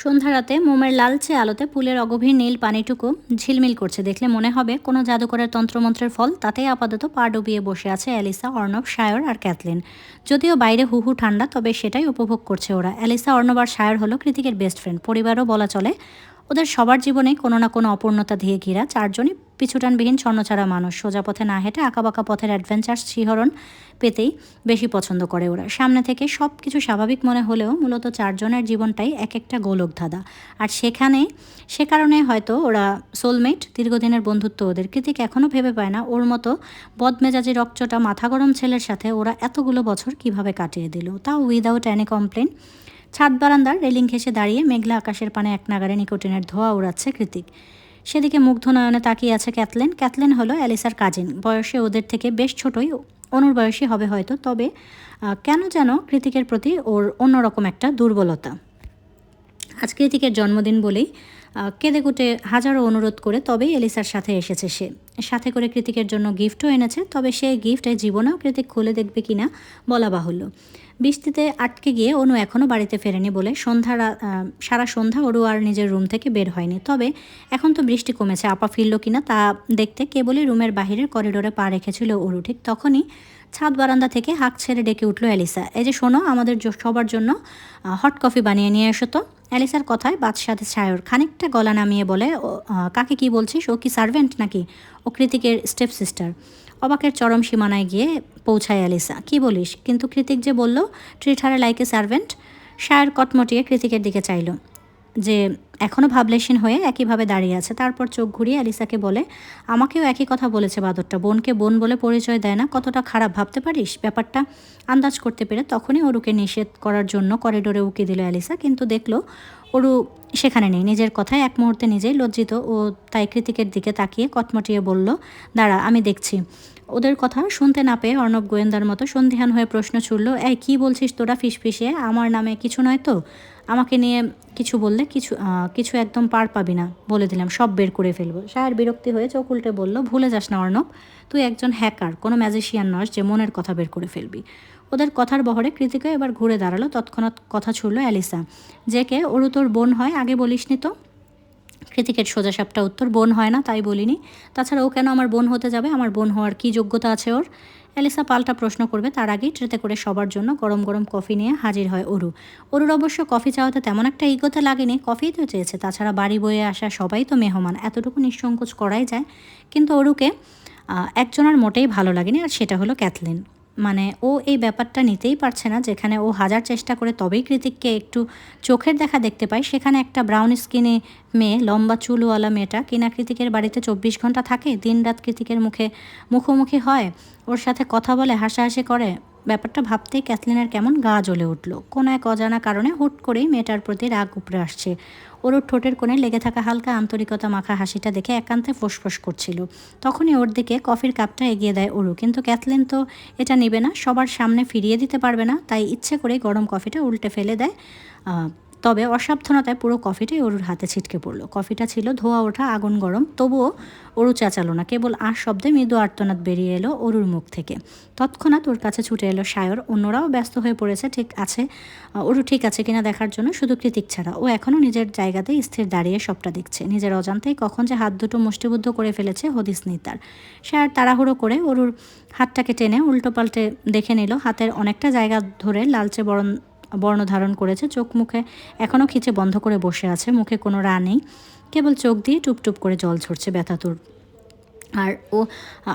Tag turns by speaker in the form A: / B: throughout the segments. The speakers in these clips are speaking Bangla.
A: সন্ধ্যা রাতে মোমের লালচে আলোতে পুলের অগভীর নীল পানিটুকু ঝিলমিল করছে, দেখলে মনে হবে কোনো জাদুকরের তন্ত্রমন্ত্রের ফল। তাতেই আপাতত পা ডুবিয়ে বসে আছে অ্যালিসা, অর্ণব, সায়র আর ক্যাথলিন। যদিও বাইরে হুহু ঠান্ডা, তবে সেটাই উপভোগ করছে ওরা। অ্যালিসা, অর্ণব আর সায়র হলো কৃতিকের বেস্ট ফ্রেন্ড, পরিবারও বলা চলে। ওদের সবার জীবনেই কোনো না কোনো অপূর্ণতা দিয়ে ঘিরা। চারজনই পিছুটানবিহীন ছন্নছাড়া মানুষ। সোজা পথে না হেঁটে আঁকাবাঁকা পথের অ্যাডভেঞ্চার শিহরণ পেতেই বেশি পছন্দ করে ওরা। সামনে থেকে সব কিছু স্বাভাবিক মনে হলেও মূলত চারজনের জীবনটাই এক একটা গোলকধাঁধা। আর সে কারণে হয়তো ওরা সোলমেট, দীর্ঘদিনের বন্ধুত্ব ওদের। কৃতিক এখনও ভেবে পায় না ওর মতো বদমেজাজি রকচটা মাথা গরম ছেলের সাথে ওরা এতগুলো বছর কিভাবে কাটিয়ে দিল, তাও উইদাউট এনি কমপ্লেন। ছাদ বারান্দার রেলিং ঘেঁষে দাঁড়িয়ে মেঘলা আকাশের পানে এক নাগারে নিকোটিনের ধোঁয়া উড়াচ্ছে কৃতিক। সেদিকে মুগ্ধ নয়নে তাকিয়ে আছে ক্যাথলিন। ক্যাথলিন হলো অ্যালিসার কাজিন, বয়সে ওদের থেকে বেশ ছোটই, অনুর বয়সী হবে হয়তো। তবে কেন যেন কৃতিকের প্রতি ওর অন্যরকম একটা দুর্বলতা। আজ কৃতিকের জন্মদিন বলেই কেঁদে কুটে হাজারো অনুরোধ করে তবেই এলিসার সাথে এসেছে সে। সাথে করে কৃতিকের জন্য গিফটও এনেছে, তবে সেই গিফটে জীবনেও কৃতিক খুলে দেখবে কিনা বলা বাহুল্য। বৃষ্টিতে আটকে গিয়ে অনু এখনও বাড়িতে ফেরেনি বলে সারা সন্ধ্যা ওরু আর নিজের রুম থেকে বের হয়নি। তবে এখন তো বৃষ্টি কমেছে, আপা ফিরল কিনা তা দেখতে কেবলই রুমের বাহিরের করিডোরে পা রেখেছিল ওরু। ঠিক তখনই ছাদ বারান্দা থেকে হাঁক ছেড়ে ডেকে উঠল অ্যালিসা, এই যে শোনো, আমাদের সবার জন্য হট কফি বানিয়ে নিয়ে এসো তো। অ্যালিসার কথায় বাদশাহ সায়র খানিকটা গলা নামিয়ে বলে, কাকে কি বলছিস? ও কি সার্ভেন্ট নাকি? ও কৃতিকের স্টেপ সিস্টার। অবাকের চরম সীমানায় গিয়ে পৌঁছায় অ্যালিসা। কি বলিস? কিন্তু কৃতিক যে বলল treat her like a servant. Sayor কটমটিয়ে কৃতিকের দিকে চাইল, যে এখনও ভাবলেশীন হয়ে একইভাবে দাঁড়িয়ে আছে। তারপর চোখ ঘুরিয়ে অ্যালিসাকে বলে, আমাকেও একই কথা বলেছে বাদরটা, বোনকে বোন বলে পরিচয় দেয় না। কতটা খারাপ ভাবতে পারিস? ব্যাপারটা আন্দাজ করতে পেরে তখনই ওরুকে নিষেধ করার জন্য করিডোরে উকি দিল অ্যালিসা, কিন্তু দেখলো ওরু সেখানে নেই। নিজের কথায় এক মুহূর্তে নিজেই লজ্জিত ও তাই কৃতিকের দিকে তাকিয়ে কটমটিয়ে বলল, দাঁড়া, আমি দেখছি। ওদের কথা শুনতে না পেয়ে অর্ণব গোয়েন্দার মতো সন্ধিহান হয়ে প্রশ্ন ছুড়ল, এই কী বলছিস তোরা ফিসফিসিয়ে? আমার নামে কিছু নয় তো? আমাকে নিয়ে কিছু বললে কিছু একদম পার পাবি না, বলে দিলাম, সব বের করে ফেলবো। সায়ের বিরক্তি হয়ে চোখ উল্টে বলল, ভুলে যাস না অর্ণব, তুই একজন হ্যাকার, কোনো ম্যাজিশিয়ান নস যে মনের কথা বের করে ফেলবি। ওদের কথার বহরে কৃতিকা এবার ঘুরে দাঁড়ালো। তৎক্ষণাৎ কথা ছুড়ল অ্যালিসা, যে কে? ওরু তোর বোন হয়, আগে বলিসনি তো। কৃতিকের সোজাসাপটা উত্তর, বোন হয় না তাই বলিনি। তাছাড়া ও কেন আমার বোন হতে যাবে? আমার বোন হওয়ার কী যোগ্যতা আছে ওর? অ্যালিসা পাল্টা প্রশ্ন করবে তার আগেই ট্রেতে করে সবার জন্য গরম গরম কফি নিয়ে হাজির হয় অরু। অরুর অবশ্য কফি চাওয়াতে তেমন একটা ইগোতে লাগেনি, কফিই তো চেয়েছে। তাছাড়া বাড়ি বয়ে আসা সবাই তো মেহমান, এতটুকু নিঃসংকোচ করাই যায়। কিন্তু অরুকে একজনের মোটেই ভালো লাগেনি, আর সেটা হলো ক্যাথলিন। মানে ও এই ব্যাপারটা নিতেই পারছে না, যেখানে ও হাজার চেষ্টা করে তবেই কৃতিককে একটু চোখের দেখা দেখতে পায়, সেখানে একটা ব্রাউন স্কিনে মেয়ে, লম্বা চুলওয়ালা মেয়েটা কিনা কৃতিকের বাড়িতে 24 ঘন্টা থাকে, দিনরাত কৃতিকের মুখোমুখি হয়, ওর সাথে কথা বলে, হাসাহাসি করে। ব্যাপারটা ভাবতেই ক্যাথলিনের কেমন গা জ্বলে উঠল। কোনো এক অজানা কারণে হুট করেই মেয়েটার প্রতি রাগ উপড়ে আসছে। ওর ঠোঁটের কোণে লেগে থাকা হালকা আন্তরিকতা মাখা হাসিটা দেখে একান্তে ফোঁসফোঁস করছিল। তখনই ওর দিকে কফির কাপটা এগিয়ে দেয় অরু, কিন্তু ক্যাথলিন তো এটা নেবে না, সবার সামনে ফিরিয়ে দিতে পারবে না, তাই ইচ্ছে করে গরম কফিটা উল্টে ফেলে দেয়। তবে অসাবধানতায় পুরো কফিটাই অরুর হাতে ছিটকে পড়লো। কফিটা ছিল ধোয়া ওঠা আগুন গরম, তবুও অরু চেঁচালো না, কেবল শব্দে মৃদু আর্তনাদ বেরিয়ে এলো অরুর মুখ থেকে। তৎক্ষণাৎ ওর কাছে ছুটে এলো সায়র। অন্যরাও ব্যস্ত হয়ে পড়েছে অরু ঠিক আছে কিনা দেখার জন্য, শুধু কৃতিক ছাড়া। ও এখনও নিজের জায়গাতেই স্থির দাঁড়িয়ে সবটা দেখছে। নিজের অজান্তেই কখন যে হাত দুটো মুষ্টিবদ্ধ করে ফেলেছে হদিস নেই তার। সায়র তাড়াহুড়ো করে অরুর হাতটাকে টেনে উল্টো পাল্টে দেখে নিল। হাতের অনেকটা জায়গা ধরে লালচে বর্ণ ধারণ করেছে, চোখ মুখে এখনও খিচে বন্ধ করে বসে আছে, মুখে কোনো রা নেই, কেবল চোখ দিয়ে টুপটুপ করে জল ঝরছে ব্যথাতুর।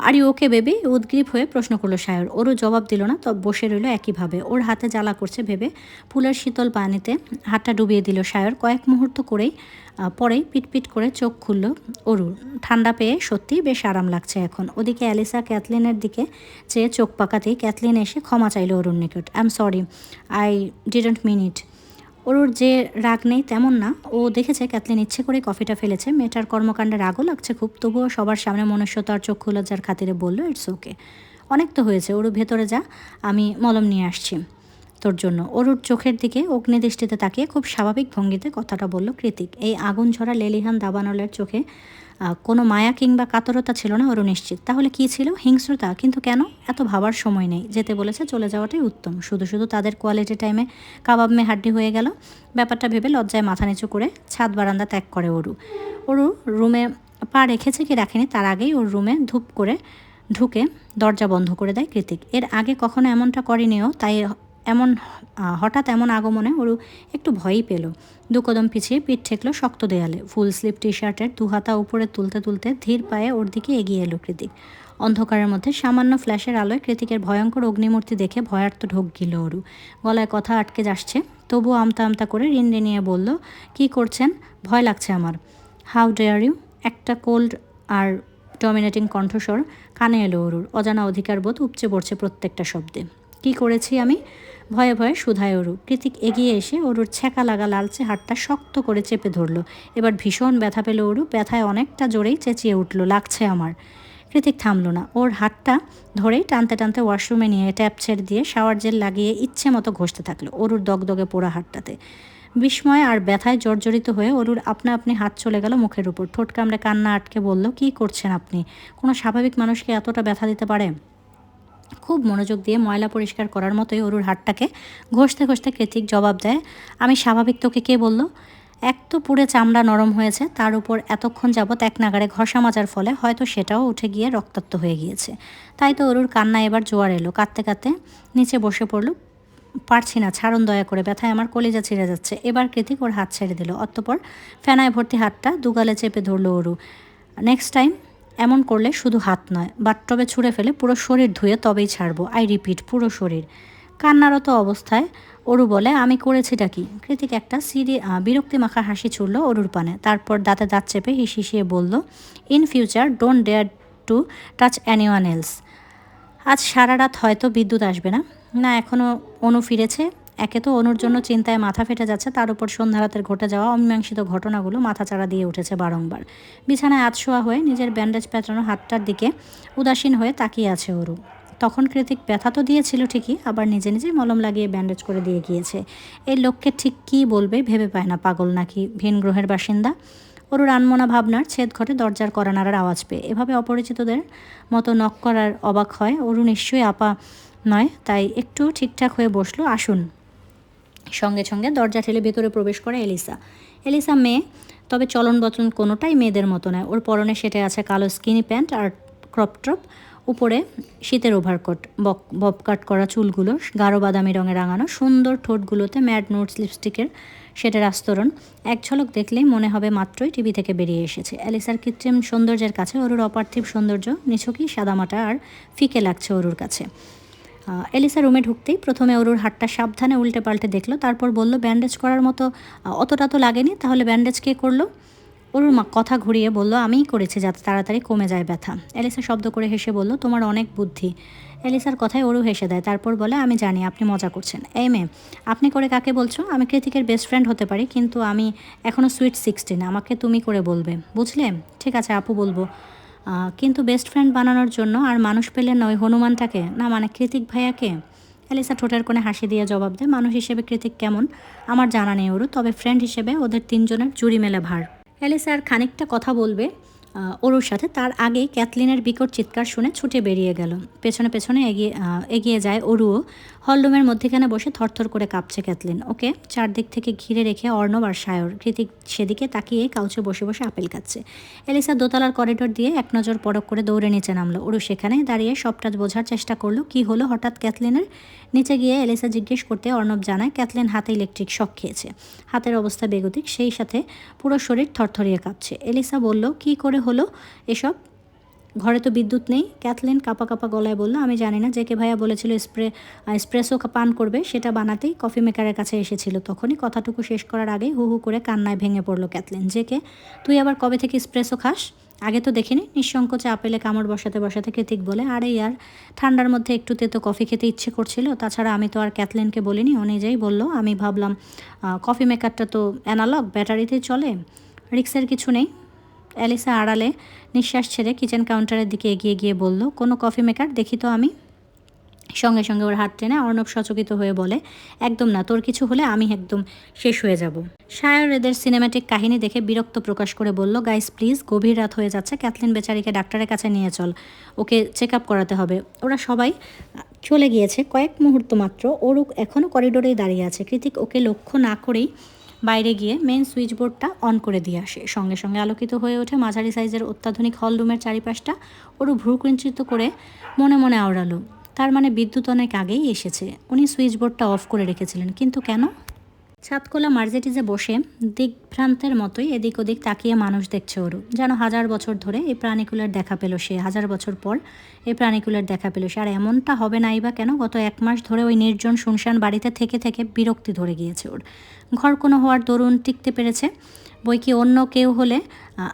A: আর ওকে বেবি? উদ্গ্রীব হয়ে প্রশ্ন করলো সায়র। ওরও জবাব দিল না, তবে বসে রইল একইভাবে। ওর হাতে জ্বালা করছে ভেবে ফুলের শীতল পানিতে হাতটা ডুবিয়ে দিল সায়র। কয়েক মুহূর্ত পরেই পিটপিট করে চোখ খুলল অরুর। ঠান্ডা পেয়ে সত্যিই বেশ আরাম লাগছে এখন। ওদিকে অ্যালিসা ক্যাথলিনের দিকে চেয়ে চোখ পাকাতেই ক্যাথলিন এসে ক্ষমা চাইল অরুর নিকট। I am sorry, I didn't mean it. ওর যে রাগ নেই তেমন না, ও দেখেছে ক্যাথলিন ইচ্ছে করে কফিটা ফেলেছে। মেয়েটার কর্মকাণ্ডে রাগও লাগছে খুব, তবুও সবার সামনে মনুষ্যতা আর চক্ষু লজ্জার খাতিরে বলল, ইটস ওকে, অনেক তো হয়েছে। ওর ভেতরে যা, আমি মলম নিয়ে আসছি তোর জন্য। ওর চোখের দিকে অগ্নিদৃষ্টিতে তাকিয়ে খুব স্বাভাবিক ভঙ্গিতে কথাটা বলল কৃতিক। এই আগুন ঝরা লেলিহান দাবানলের চোখে কোনো মায়া কিংবা কাতরতা ছিল না ওরও নিশ্চিত। তাহলে কী ছিল? হিংস্রতা। কিন্তু কেন? এত ভাবার সময় নেই, যেতে বলেছে চলে যাওয়াটাই উত্তম। শুধু শুধু তাদের কোয়ালিটি টাইমে কাবাব মে হাড্ডি হয়ে গেল। ব্যাপারটা ভেবে লজ্জায় মাথা নিচু করে ছাদ বারান্দা ত্যাগ করে ওরু রুমে পা রেখেছে কি রাখেনি তার আগেই ওর রুমে ধূপ করে ঢুকে দরজা বন্ধ করে দেয় কৃতিক। এর আগে কখনো এমনটা করেনিও, তাই এমন হঠাৎ এমন আগমনে ওরু একটু ভয়ই পেল। দু কদম পিছিয়ে পিঠ ঠেকলো শক্ত দেয়ালে। ফুল স্লিভ টি শার্টের দু হাতা উপরে তুলতে তুলতে ধীর পায়ে ওর দিকে এগিয়ে এলো কৃতিক। অন্ধকারের মধ্যে সামান্য ফ্ল্যাশের আলোয় কৃতিকের ভয়ঙ্কর অগ্নিমূর্তি দেখে ভয়ার্ত ঢোক গিল ওরু। গলায় কথা আটকে যাচ্ছে, তবুও আমতা আমতা করে রিনড়ে নিয়ে বলল, কি করছেন? ভয় লাগছে আমার। How dare you? একটা কোল্ড আর ডমিনেটিং কণ্ঠস্বর কানে এলো ওরুর। অজানা অধিকারবোধ উপচে পড়ছে প্রত্যেকটা শব্দে। কি করেছি আমি? ভয়ে ভয়ে শুধায় ওরু। কৃতিক এগিয়ে এসে ওরুর ছ্যাঁকা লাগা লালচে হাতটা শক্ত করে চেপে ধরল। এবার ভীষণ ব্যথা পেল ওরু। ব্যথায় অনেকটা জোরেই চেঁচিয়ে উঠল, লাগছে আমার। কৃতিক থামল না, ওর হাতটা ধরেই টানতে টানতে ওয়াশরুমে নিয়ে ট্যাপ ছেড়ে দিয়ে শাওয়ার জেল লাগিয়ে ইচ্ছে মতো ঘষতে থাকলো ওরুর দগদগে পোড়া হাতটাতে। বিস্ময় আর ব্যথায় জর্জরিত হয়ে ওরুর আপনা আপনি হাত চলে গেল মুখের উপর। ঠোঁট কামড়ে কান্না আটকে বলল, কি করছেন আপনি? কোনো স্বাভাবিক মানুষকে এতটা ব্যথা দিতে পারে? খুব মনোযোগ দিয়ে ময়লা পরিষ্কার করার মতোই ওরুর হাতটাকে ঘষতে ঘষতে কৃতিক জবাব দেয়, আমি স্বাভাবিক? তোকে কে বলল? এক তো পুড়ে চামড়া নরম হয়েছে, তার উপর এতক্ষণ যাবৎ এক নাগাড়ে ঘষা মাজার ফলে হয়তো সেটাও উঠে গিয়ে রক্তাক্ত হয়ে গিয়েছে। তাই তো ওরুর কান্না এবার জোয়ার এলো। কাঁদতে কাঁদতে নিচে বসে পড়ল। পারছি না, ছাড়ুন দয়া করে, ব্যথায় আমার কলিজা ছিঁড়ে যাচ্ছে। এবার কৃতিক ওর হাত ছেড়ে দিল। অতঃপর ফেনায় ভর্তি হাতটা দুগালে চেপে ধরল ওরু। নেক্সট টাইম এমন করলে শুধু হাত নয়, বাথটবে ছুঁড়ে ফেলে পুরো শরীর ধুয়ে তবেই ছাড়বো। আই রিপিট, পুরো শরীর। কান্নারত অবস্থায় ওরু বলে, আমি করেছিটা কি? কৃতিক একটা বিরক্তি মাখা হাসি ছুড়ল ওরুর পানে। তারপর দাঁতে দাঁত চেপে হিসিয়ে বলল, in future don't dare to touch anyone else. আজ সারা রাত হয়তো বিদ্যুৎ আসবে না। না, এখনও অনু ফিরেছে। একে তো অনুর জন্য চিন্তায় মাথা ফেটে যাচ্ছে, তার উপর সন্ধ্যা রাতের ঘটে যাওয়া অমীমাংসিত ঘটনাগুলো মাথাচাড়া দিয়ে উঠেছে বারংবার। বিছানায় আধশোয়া হয়ে নিজের ব্যান্ডেজ প্যাঁচানো হাতটার দিকে উদাসীন হয়ে তাকিয়ে আছে ওরু। তখন কৃতিক ব্যথা তো দিয়েছিল ঠিকই, আবার নিজে নিজে মলম লাগিয়ে ব্যান্ডেজ করে দিয়ে গিয়েছে। এই লোককে ঠিক কী বলবে ভেবে পায় না, পাগল নাকি ভিন গ্রহের বাসিন্দা। ওরুর আনমনা ভাবনার ছেদ ঘটে দরজার কড়া নাড়ার আওয়াজ পেয়ে। এভাবে অপরিচিতদের মতো নক করার অবাক হয় ওরু। নিশ্চয়ই আপা নয়, তাই একটু ঠিকঠাক হয়ে বসলো। আসুন। সঙ্গে সঙ্গে দরজা ঠেলে ভেতরে প্রবেশ করে এলিসা। এলিসা মেয়ে, তবে চলন বচন কোনোটাই মেয়েদের মতো নয়। ওর পরনে সেটে আছে কালো স্কিনি প্যান্ট আর ক্রপ টপ, উপরে শীতের ওভারকোট। বব কাট করা চুলগুলো গাঢ় বাদামি রঙে রাঙানো, সুন্দর ঠোঁটগুলোতে ম্যাড নোটস লিপস্টিকের সেটার আস্তরণ। এক ঝলক দেখলেই মনে হবে মাত্রই টিভি থেকে বেরিয়ে এসেছে। অ্যালিসার কৃত্রিম সৌন্দর্যের কাছে ওরুর অপার্থিব সৌন্দর্য নিছকই সাদামাটা আর ফিকে লাগছে ওরুর কাছে। এলিসা রুমে ঢুকতেই প্রথমে ওরুর হাতটা সাবধানে উল্টে পাল্টে দেখলো, তারপর বলল, ব্যান্ডেজ করার মতো অতটা তো লাগেনি, তাহলে ব্যান্ডেজ কে করলো? ওরুর মা কথা ঘুরিয়ে বলল, আমিই করেছি, যাতে তাড়াতাড়ি কমে যায় ব্যথা। এলিসা শব্দ করে হেসে বলল, তোমার অনেক বুদ্ধি। এলিসার কথায় ওরু হেসে দেয়, তারপর বলে, আমি জানি আপনি মজা করছেন। এই মেয়ে, আপনি করে কাকে বলছো? আমি কৃতিকের বেস্ট ফ্রেন্ড হতে পারি, কিন্তু আমি এখনও সুইট 16, আমাকে তুমি করে বলবে, বুঝলে? ঠিক আছে আপু বলবো, কিন্তু বেস্ট ফ্রেন্ড বানানোর জন্য আর মানুষ পেলে নয়, হনুমানটাকে না, মানে কৃতিক ভাইয়াকে। এলিসা ঠোঁটের কোণে হাসি দিয়ে জবাব দেয়, মানুষ হিসেবে কৃতিক কেমন আমার জানা নেই ওরু, তবে ফ্রেন্ড হিসেবে ওদের তিনজনের জুড়ি মেলে ভার। এলিসা আর খানিকটা কথা বলবে ওরুর সাথে, তার আগেই ক্যাথলিনের বিকট চিৎকার শুনে ছুটে বেরিয়ে গেল। পেছনে পেছনে এগিয়ে যায় ওরুও। হলরুমের মধ্যেখানে বসে থরথর করে কাঁপছে ক্যাথলিন। ওকে চারদিক থেকে ঘিরে রেখে অর্ণব আর সায়র। কৃতিক সেদিকে তাকিয়ে কাউচে বসে বসে আপেল খাচ্ছে। এলিসা দোতলার করিডোর দিয়ে এক নজর পরক করে দৌড়ে নিচে নামলো। ওরু সেখানে দাঁড়িয়ে সবটা বোঝার চেষ্টা করলো কি হলো হঠাৎ ক্যাথলিনের। নিচে গিয়ে এলিসা জিজ্ঞেস করতে অর্ণব জানায় ক্যাথলিন হাতে ইলেকট্রিক শক খেয়েছে। হাতের অবস্থা বেগতিক, সেই সাথে পুরো শরীর থরথরিয়ে কাঁপছে। এলিসা বলল, কি করে হলো এসব? ঘরে তো বিদ্যুৎ নেই। ক্যাথলিন কাঁপা কাঁপা গলায় বলল, আমি জানি না, জেকে ভাইয়া বলেছিল এসপ্রেসো পান করবে, সেটা বানাতেই কফি মেকারের কাছে এসেছিল। তখনই কথাটুকু শেষ করার আগেই হু হু করে কান্নায় ভেঙে পড়লো ক্যাথলিন। জেকে, তুই আবার কবে থেকে এসপ্রেসো খাস? আগে তো দেখিনি। নিঃসংকোচে আপেলে কামড় বসাতে বসাতে কৃতিক বলে, আরে ইয়ার, ঠান্ডার মধ্যে একটু তেতো কফি খেতে ইচ্ছে করছিল। তাছাড়া আমি তো আর ক্যাথলিনকে বলিনি, ও নিজেই বললো। আমি ভাবলাম কফি মেকারটা তো অ্যানালগ, ব্যাটারিতেই চলে, রিক্সের কিছু নেই। অ্যালিসা আড়ালে নিঃশ্বাস ছেড়ে কিচেন কাউন্টারের দিকে এগিয়ে গিয়ে বলল, কোনো কফি মেকার দেখি তো আমি। সঙ্গে সঙ্গে ওর হাত টেনে অর্ণব সচকিত হয়ে বলে, একদম না, তোর কিছু হলে আমি একদম শেষ হয়ে যাব। সায়র এদের সিনেম্যাটিক কাহিনী দেখে বিরক্ত প্রকাশ করে বলল, গাইস প্লিজ, গভীর রাত হয়ে যাচ্ছে, ক্যাথলিন বেচারিকে ডাক্তারের কাছে নিয়ে চল, ওকে চেক আপ করাতে হবে। ওরা সবাই চলে গিয়েছে। কয়েক মুহূর্ত মাত্র অরুক এখনও করিডোরেই দাঁড়িয়ে আছে। কৃতিক ওকে লক্ষ্য না করেই বাইরে গিয়ে মেন সুইচ বোর্ডটা অন করে দিয়ে আসে। সঙ্গে সঙ্গে আলোকিত হয়ে ওঠে মাঝারি সাইজের অত্যাধুনিক হল রুমের চারিপাশটা। ওরু ভ্রুকুঞ্চিত করে মনে মনে আওড়ালো, তার মানে বিদ্যুৎ অনেক আগেই এসেছে। উনি সুইচ বোর্ডটা অফ করে রেখেছিলেন, কিন্তু কেন? ছাদখোলা মার্জেটিজে বসে দিগ্ভ্রান্তের মতোই এদিক ওদিক তাকিয়ে মানুষ দেখছে ওরু, যেন হাজার বছর ধরে এই প্রাণীকুলের দেখা পেল সে, হাজার বছর পর এই প্রাণীকুলের দেখা পেল সে। আর এমনটা হবে নাই বা কেন? গত 1 মাস ধরে ওই নির্জন শুনশান বাড়িতে থেকে থেকে বিরক্তি ধরে গিয়েছে ওর। ঘর কোনো হওয়ার দরুন টিকতে পেরেছে, বই কি অন্য কেউ হলে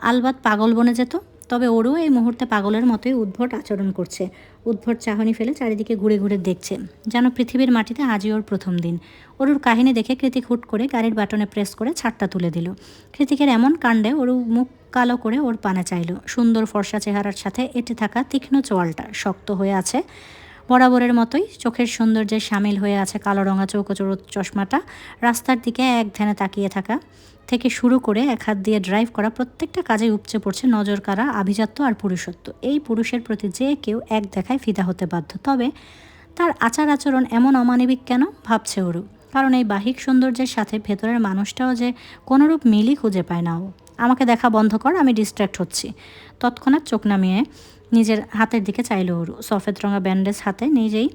A: আলবাত পাগল বনে যেত। তবে ওরও এই মুহূর্তে পাগলের মতোই উদ্ভট আচরণ করছে। উদ্ভট চাহনি ফেলে চারিদিকে ঘুরে ঘুরে দেখছে, যেন পৃথিবীর মাটিতে আজই ওর প্রথম দিন। ওরুর কাহিনী দেখে কৃতিক হুট করে গাড়ির বাটনে প্রেস করে ছাদটা তুলে দিল। কৃতিকের এমন কাণ্ডে ওরু মুখ কালো করে ওর পানে চাইল। সুন্দর ফর্সা চেহারার সাথে এঁটে থাকা তীক্ষ্ণ চোয়ালটা শক্ত হয়ে আছে বরাবরের মতোই, চোখের সৌন্দর্যে সামিল হয়ে আছে কালো রঙা চৌকোচোর চশমাটা। রাস্তার দিকে এক ধ্যানে তাকিয়ে থাকা থেকে শুরু করে এক হাত দিয়ে ড্রাইভ করা প্রত্যেকটা কাজে উপচে পড়ছে নজর কাড়া আভিজাত্য আর পুরুষত্ব। এই পুরুষের প্রতি যে কেউ এক দেখায় ফিদা হতে বাধ্য। তবে তার আচার আচরণ এমন অমানবিক কেন, ভাবছে ওরু। কারণ এই বাহিক সৌন্দর্যের সাথে ভেতরের মানুষটাও যে কোনোরূপ মিলই খুঁজে পায় না ও। আমাকে দেখা বন্ধ কর, আমি ডিস্ট্র্যাক্ট হচ্ছি। তৎক্ষণাৎ চোখ নামিয়ে নিজের হাতের দিকে চাইল ওরু। সফেদ রঙা ব্যান্ডেজ হাতে নিজেই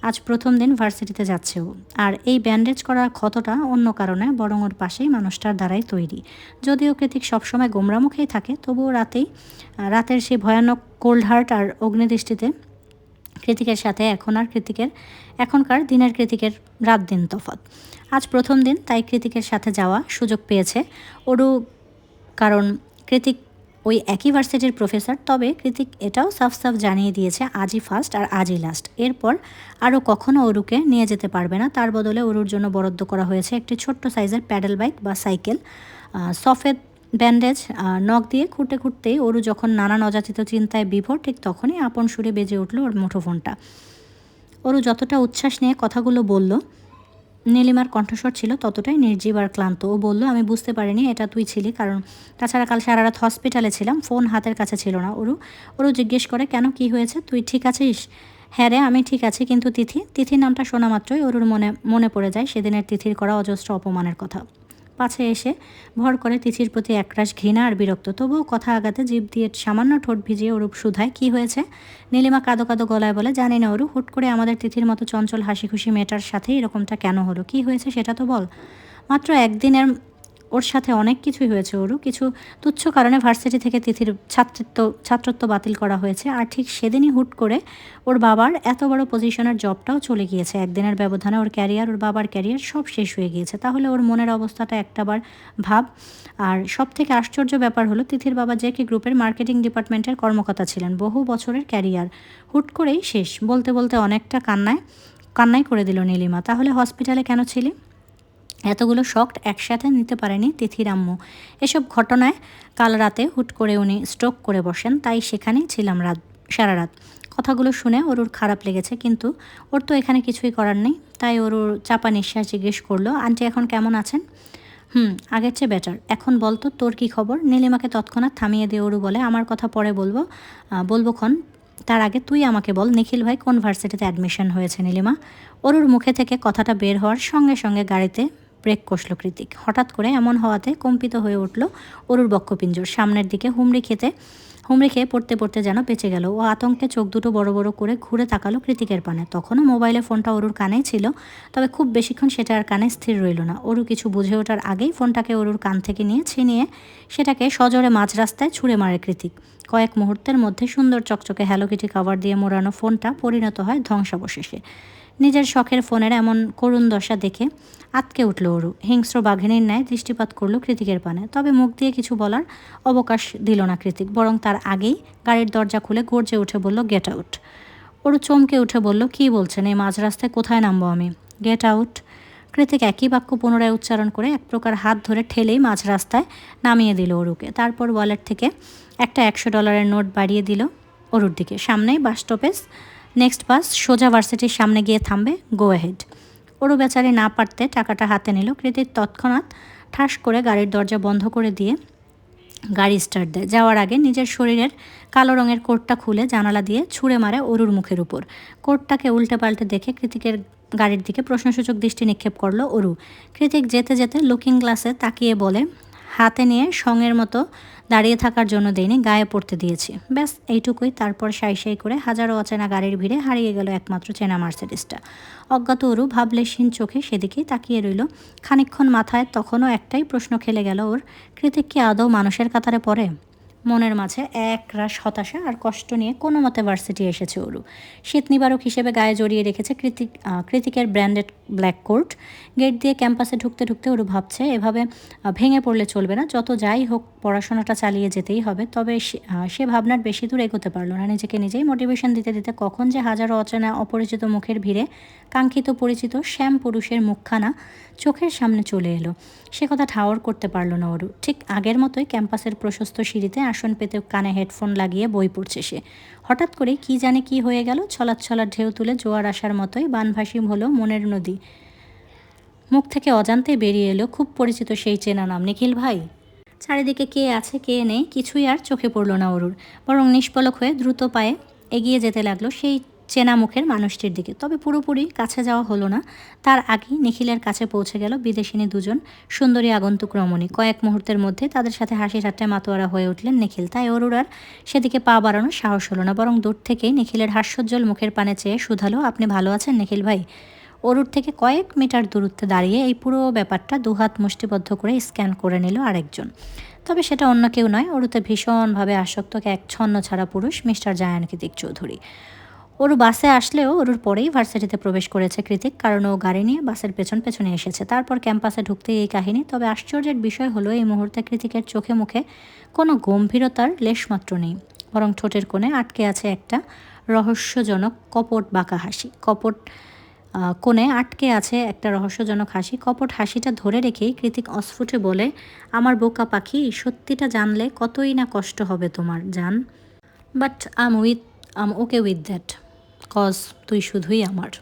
A: আজ প্রথম দিন ভার্সিটিতে যাচ্ছে ও। আর এই ব্যান্ডেজ করা ক্ষতটা অন্য কারণে, বরং ওর পাশেই মানুষটার দ্বারাই তৈরি। যদিও কৃতিক সবসময় গোমরা মুখেই থাকে, তবুও রাতের সেই ভয়ানক কোল্ড হার্ট আর অগ্নিদৃষ্টিতে কৃতিকের সাথে এখনকার দিনের কৃতিকের রাত দিন তফাৎ। আজ প্রথম দিন, তাই কৃতিকের সাথে যাওয়া সুযোগ পেয়েছে ওরু। কারণ কৃতিক ওই একই ভার্সিটির প্রফেসর। তবে কৃতিক এটাও সাফ সাফ জানিয়ে দিয়েছে আজই ফার্স্ট আর আজই লাস্ট। এরপর আরও কখনো অরুকে নিয়ে যেতে পারবে না। তার বদলে অরুর জন্য বরাদ্দ করা হয়েছে একটি ছোট্ট সাইজের প্যাডেল বাইক বা সাইকেল। সফেদ ব্যান্ডেজ নখ দিয়ে খুঁটে খুঁটতেই অরু যখন নানান অযাচিত চিন্তায় বিভোর, ঠিক তখনই আপন সুরে বেজে উঠল ওর মুঠোফোনটা। অরু যতটা উচ্ছ্বাস নিয়ে কথাগুলো বলল, নীলিমার কণ্ঠস্বর ছিল ততটাই নির্জীব আর ক্লান্ত। ও বলল, আমি বুঝতে পারিনি এটা তুই ছিলি, কারণ তাছাড়া কাল সারা রাত হসপিটালে ছিলাম, ফোন হাতের কাছে ছিল না। ওরু জিজ্ঞেস করে, কেন, কি হয়েছে, তুই ঠিক আছিস? হ্যাঁ রে, আমি ঠিক আছি, কিন্তু তিথির নামটা শোনা মাত্রই ওরুর মনে পড়ে যায় সেদিনের তিথির করা অজস্র অপমানের কথা। পাছে এসে ভর করে তিথির প্রতি একরাশ ঘৃণা আর বিরক্ত। তবুও কথা আগাতে জিভ দিয়ে সামান্য ঠোঁট ভিজিয়ে অরূপ শুধায়, কি হয়েছে? নীলিমা কাঁদো কাঁদো গলায় বলে, জানি না অরু, হুট করে আমাদের তিথির মতো চঞ্চল হাসি খুশি মেয়েটার সাথে এরকমটা কেন হলো? কি হয়েছে সেটা তো বল। মাত্র একদিনের ওর সাথে অনেক কিছুই হয়েছে ওরু। কিছু তুচ্ছ কারণে ভার্সিটি থেকে তিথির ছাত্রত্ব বাতিল করা হয়েছে, আর ঠিক সেদিনই হুট করে ওর বাবার এত বড় পজিশনের জবটাও চলে গিয়েছে। একদিনের ব্যবধানে ওর বাবার ক্যারিয়ার সব শেষ হয়ে গিয়েছে। তাহলে ওর মনের অবস্থাটা একটাবার ভাব। আর সব থেকে আশ্চর্য ব্যাপার হলো, তিথির বাবা জেকে গ্রুপের মার্কেটিং ডিপার্টমেন্টের কর্মকর্তা ছিলেন, বহু বছরের ক্যারিয়ার হুট করেই শেষ। বলতে বলতে অনেকটা কান্নাই করে দিল নীলিমা। তাহলে হসপিটালে কেন ছিলি? এতগুলো শক একসাথে নিতে পারেনি তিথির আম্মু। এসব ঘটনায় কাল রাতে হুট করে উনি স্ট্রোক করে বসেন, তাই সেখানেই ছিলাম সারা রাত। কথাগুলো শুনে ওর খারাপ লেগেছে, কিন্তু ওর তো এখানে কিছুই করার নেই। তাই ওর চাপা নিঃশ্বাস জিজ্ঞেস করলো, আন্টি এখন কেমন আছেন? আগের চেয়ে বেটার। এখন বলতো তোর কী খবর? নীলিমাকে তৎক্ষণাৎ থামিয়ে দিয়ে ওরু বলে, আমার কথা পরে বলবো ক্ষণ, তার আগে তুই আমাকে বল, নিখিল ভাই কোন ভার্সিটিতে অ্যাডমিশন হয়েছে? নীলিমা ওরুর মুখে থেকে কথাটা বের হওয়ার সঙ্গে সঙ্গে গাড়িতে ব্রেক কষল কৃতিক। হঠাৎ করে এমন হওয়াতে কম্পিত হয়ে উঠল ওরুর বক্ষপিঞ্জর। সামনের দিকে হুমড়ি খেয়ে পড়তে পড়তে যেন বেঁচে গেল। ও আতঙ্কে চোখ দুটো বড় বড় করে ঘুরে তাকালো কৃতিকের পানে। তখনও মোবাইলে ফোনটা ওরুর কানেই ছিল, তবে খুব বেশিক্ষণ সেটা আর কানে স্থির রইল না। ওরু কিছু বুঝে ওঠার আগেই ফোনটাকে ওরুর কান থেকে ছিনিয়ে সেটাকে সজোরে মাঝ রাস্তায় ছুঁড়ে মারে কৃতিক। কয়েক মুহূর্তের মধ্যে সুন্দর চকচকে হ্যালো কিটি কভার দিয়ে মোড়ানো ফোনটা পরিণত হয় ধ্বংসাবশেষে। নিজের শখের ফোনের এমন করুণ দশা দেখে আতকে উঠল ওরু। হিংস্র বাঘিনীর ন্যায় দৃষ্টিপাত করল কৃতিকের পানে। তবে মুখ দিয়ে কিছু বলার অবকাশ দিল না কৃতিক, বরং তার আগেই গাড়ির দরজা খুলে গর্জে উঠে বলল, গেট আউট। ওরু চমকে উঠে বলল, কি বলছেন? এই মাঝ রাস্তায় কোথায় নামবো আমি? Get out. কৃতিক একই বাক্য পুনরায় উচ্চারণ করে এক প্রকার হাত ধরে ঠেলেই মাঝ রাস্তায় নামিয়ে দিল ওরুকে। তারপর ওয়ালেট থেকে একটা $100 নোট বাড়িয়ে দিল ওরুর দিকে। সামনেই বাস স্টপেজ, নেক্সট বাস সোজা ভার্সিটির সামনে গিয়ে থামবে, গো অ্যাহেড। ওরও বেচারি না পারতে টাকাটা হাতে নিল। কৃতিক তৎক্ষণাৎ ঠাস করে গাড়ির দরজা বন্ধ করে দিয়ে গাড়ি স্টার্ট দেয়। যাওয়ার আগে নিজের শরীরের কালো রঙের কোটটা খুলে জানালা দিয়ে ছুঁড়ে মারে অরুর মুখের উপর। কোটটাকে উল্টে পাল্টে দেখে কৃতিকের গাড়ির দিকে প্রশ্নসূচক দৃষ্টি নিক্ষেপ করলো অরু। কৃতিক যেতে যেতে লুকিং গ্লাসে তাকিয়ে বলে, হাতে নিয়ে সঙ্গের মতো দাঁড়িয়ে থাকার জন্য দেয়নি, গায়ে পড়তে দিয়েছি, ব্যাস এইটুকুই। তারপর সাই সাই করে হাজারো অচেনা গাড়ির ভিড়ে হারিয়ে গেল একমাত্র চেনা মার্সিডিসটা। অজ্ঞাত অরু ভাবলেশহীন চোখে সেদিকেই তাকিয়ে রইল খানিকক্ষণ। মাথায় তখনও একটাই প্রশ্ন খেলে গেল ওর, কৃতিক কি আদৌ মানুষের কাতারে পড়ে? মনের মাঝে এক রাশ হতাশা আর কষ্ট নিয়ে কোনো মতে ভার্সিটি এসেছে অরু। শীত নিবারক হিসেবে গায়ে জড়িয়ে রেখেছে কৃতিকের ব্র্যান্ডেড ব্ল্যাক কোট। গেট দিয়ে ক্যাম্পাসে ঢুকতে ঢুকতে অরু ভাবছে, এভাবে ভেঙে পড়লে চলবে না, যত যাই হোক পড়াশোনাটা চালিয়ে যেতেই হবে। তবে সে ভাবনার বেশি দূর এগোতে পারলো না। নিজেকে নিজেই মোটিভেশন দিতে দিতে কখন যে হাজারো অচেনা অপরিচিত মুখের ভিড়ে কাঙ্ক্ষিত পরিচিত শ্যাম পুরুষের মুখখানা চোখের সামনে চলে এলো, সে কথা ঠাওর করতে পারল না অরু। ঠিক আগের মতোই ক্যাম্পাসের প্রশস্ত সিঁড়িতে আসন পেতে কানে হেডফোন লাগিয়ে বই পড়ছে সে। হঠাৎ করেই কি জানে কি হয়ে গেল, ছলাৎ ছলাৎ ঢেউ তুলে জোয়ার আসার মতোই বানভাসী হলো মনের নদী। মুখ থেকে অজান্তে বেরিয়ে এলো খুব পরিচিত সেই চেনা নাম, নিখিল ভাই। চারিদিকে কে আছে কে নেই কিছুই আর চোখে পড়ল না অরুর, বরং নিষ্পলক হয়ে দ্রুত পায়ে এগিয়ে যেতে লাগলো সেই চেনা মুখের মানুষটির দিকে। তবে পুরোপুরি কাছে যাওয়া হলো না। তার আগেই নিখিলের কাছে পৌঁছে গেল বিদেশিনী দুজন সুন্দরী আগন্তুক রমণী। কয়েক মুহূর্তের মধ্যে তাদের সাথে হাসি ঠাট্টায় মাতোয়ারা হয়ে উঠলেন নিখিল। তাই অরুর আর সেদিকে পা বাড়ানোর সাহস হলো না, বরং দূর থেকেই নিখিলের হাস্যোজ্জ্বল মুখের পানে চেয়ে শুধালো, আপনি ভালো আছেন নিখিল ভাই? অরুর থেকে কয়েক মিটার দূরত্বে দাঁড়িয়ে এই পুরো ব্যাপারটা দুহাত মুষ্টিবদ্ধ করে স্ক্যান করে নিল আরেকজন। তবে সেটা অন্য কেউ নয়, অরুতে ভীষণভাবে আসক্ত এক ছন্ন ছাড়া পুরুষ, মিস্টার জায়ান কৃতিক চৌধুরী। অরু বাসে আসলেও অরুর পরেই ভার্সিটিতে প্রবেশ করেছে কৃতিক, কারণ ও গাড়ি নিয়ে বাসের পেছনে এসেছে। তারপর ক্যাম্পাসে ঢুকতেই এই কাহিনী। তবে আশ্চর্যের বিষয় হলো এই মুহূর্তে কৃতিকের চোখে মুখে কোনো গম্ভীরতার লেশমাত্র নেই, বরং ঠোঁটের কোণে আটকে আছে একটা রহস্যজনক কপট বাঁকা হাসি। কোণে আটকে আছে একটা রহস্যজনক হাসি। কপট হাসিটা ধরে রেখেই কৃতিক অস্ফুটে বলে, আমার বোকা পাখি, সত্যিটা জানলে কতই না কষ্ট হবে তোমার জান, but I'm okay with that, cause তুই শুধুই আমার।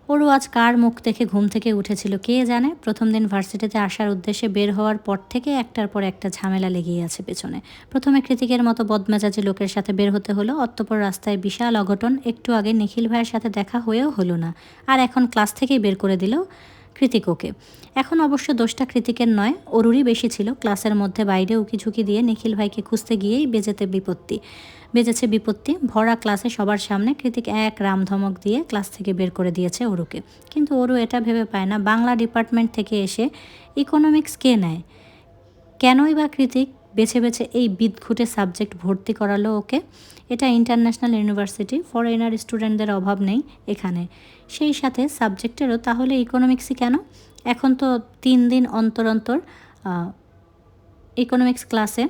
A: ওরও আজ কার মুখ দেখে ঘুম থেকে উঠেছিল কে জানে। প্রথম দিন ভার্সিটিতে আসার উদ্দেশ্যে বের হওয়ার পর থেকে একটার পর একটা ঝামেলা লেগেই আছে পেছনে। প্রথমে কৃতিকের মতো বদমেজাজি লোকের সাথে বের হতে হলো, অতঃপর রাস্তায় বিশাল অঘটন, একটু আগে নিখিল ভাইয়ের সাথে দেখা হয়েও হলো না, আর এখন ক্লাস থেকেই বের করে দিল কৃতিক ওকে। এখন অবশ্য দোষটা কৃতিকের নয়, অরুরই বেশি ছিল। ক্লাসের মধ্যে বাইরে উকিঝুঁকি দিয়ে নিখিল ভাইকে খুঁজতে গিয়েই বেজেছে বিপত্তি। ভরা ক্লাসে সবার সামনে কৃতিক এক রামধমক দিয়ে ক্লাস থেকে বের করে দিয়েছে অরুকে। কিন্তু অরু এটা ভেবে পায় না, বাংলা ডিপার্টমেন্ট থেকে এসে ইকোনমিক্স কে নেয়? কেনই বা কৃতিক বেছে বেছে এই বিদঘুটে সাবজেক্ট ভর্তি করালো ওকে? এটা ইন্টারন্যাশনাল ইউনিভার্সিটি, ফরেনার স্টুডেন্টদের অভাব নেই এখানে। সেই সাথে সাবজেক্টেরও তাহলে ইকোনমিক্সই কেন? এখন তো 3 দিন অন্তর অন্তর ইকোনমিক্স ক্লাসে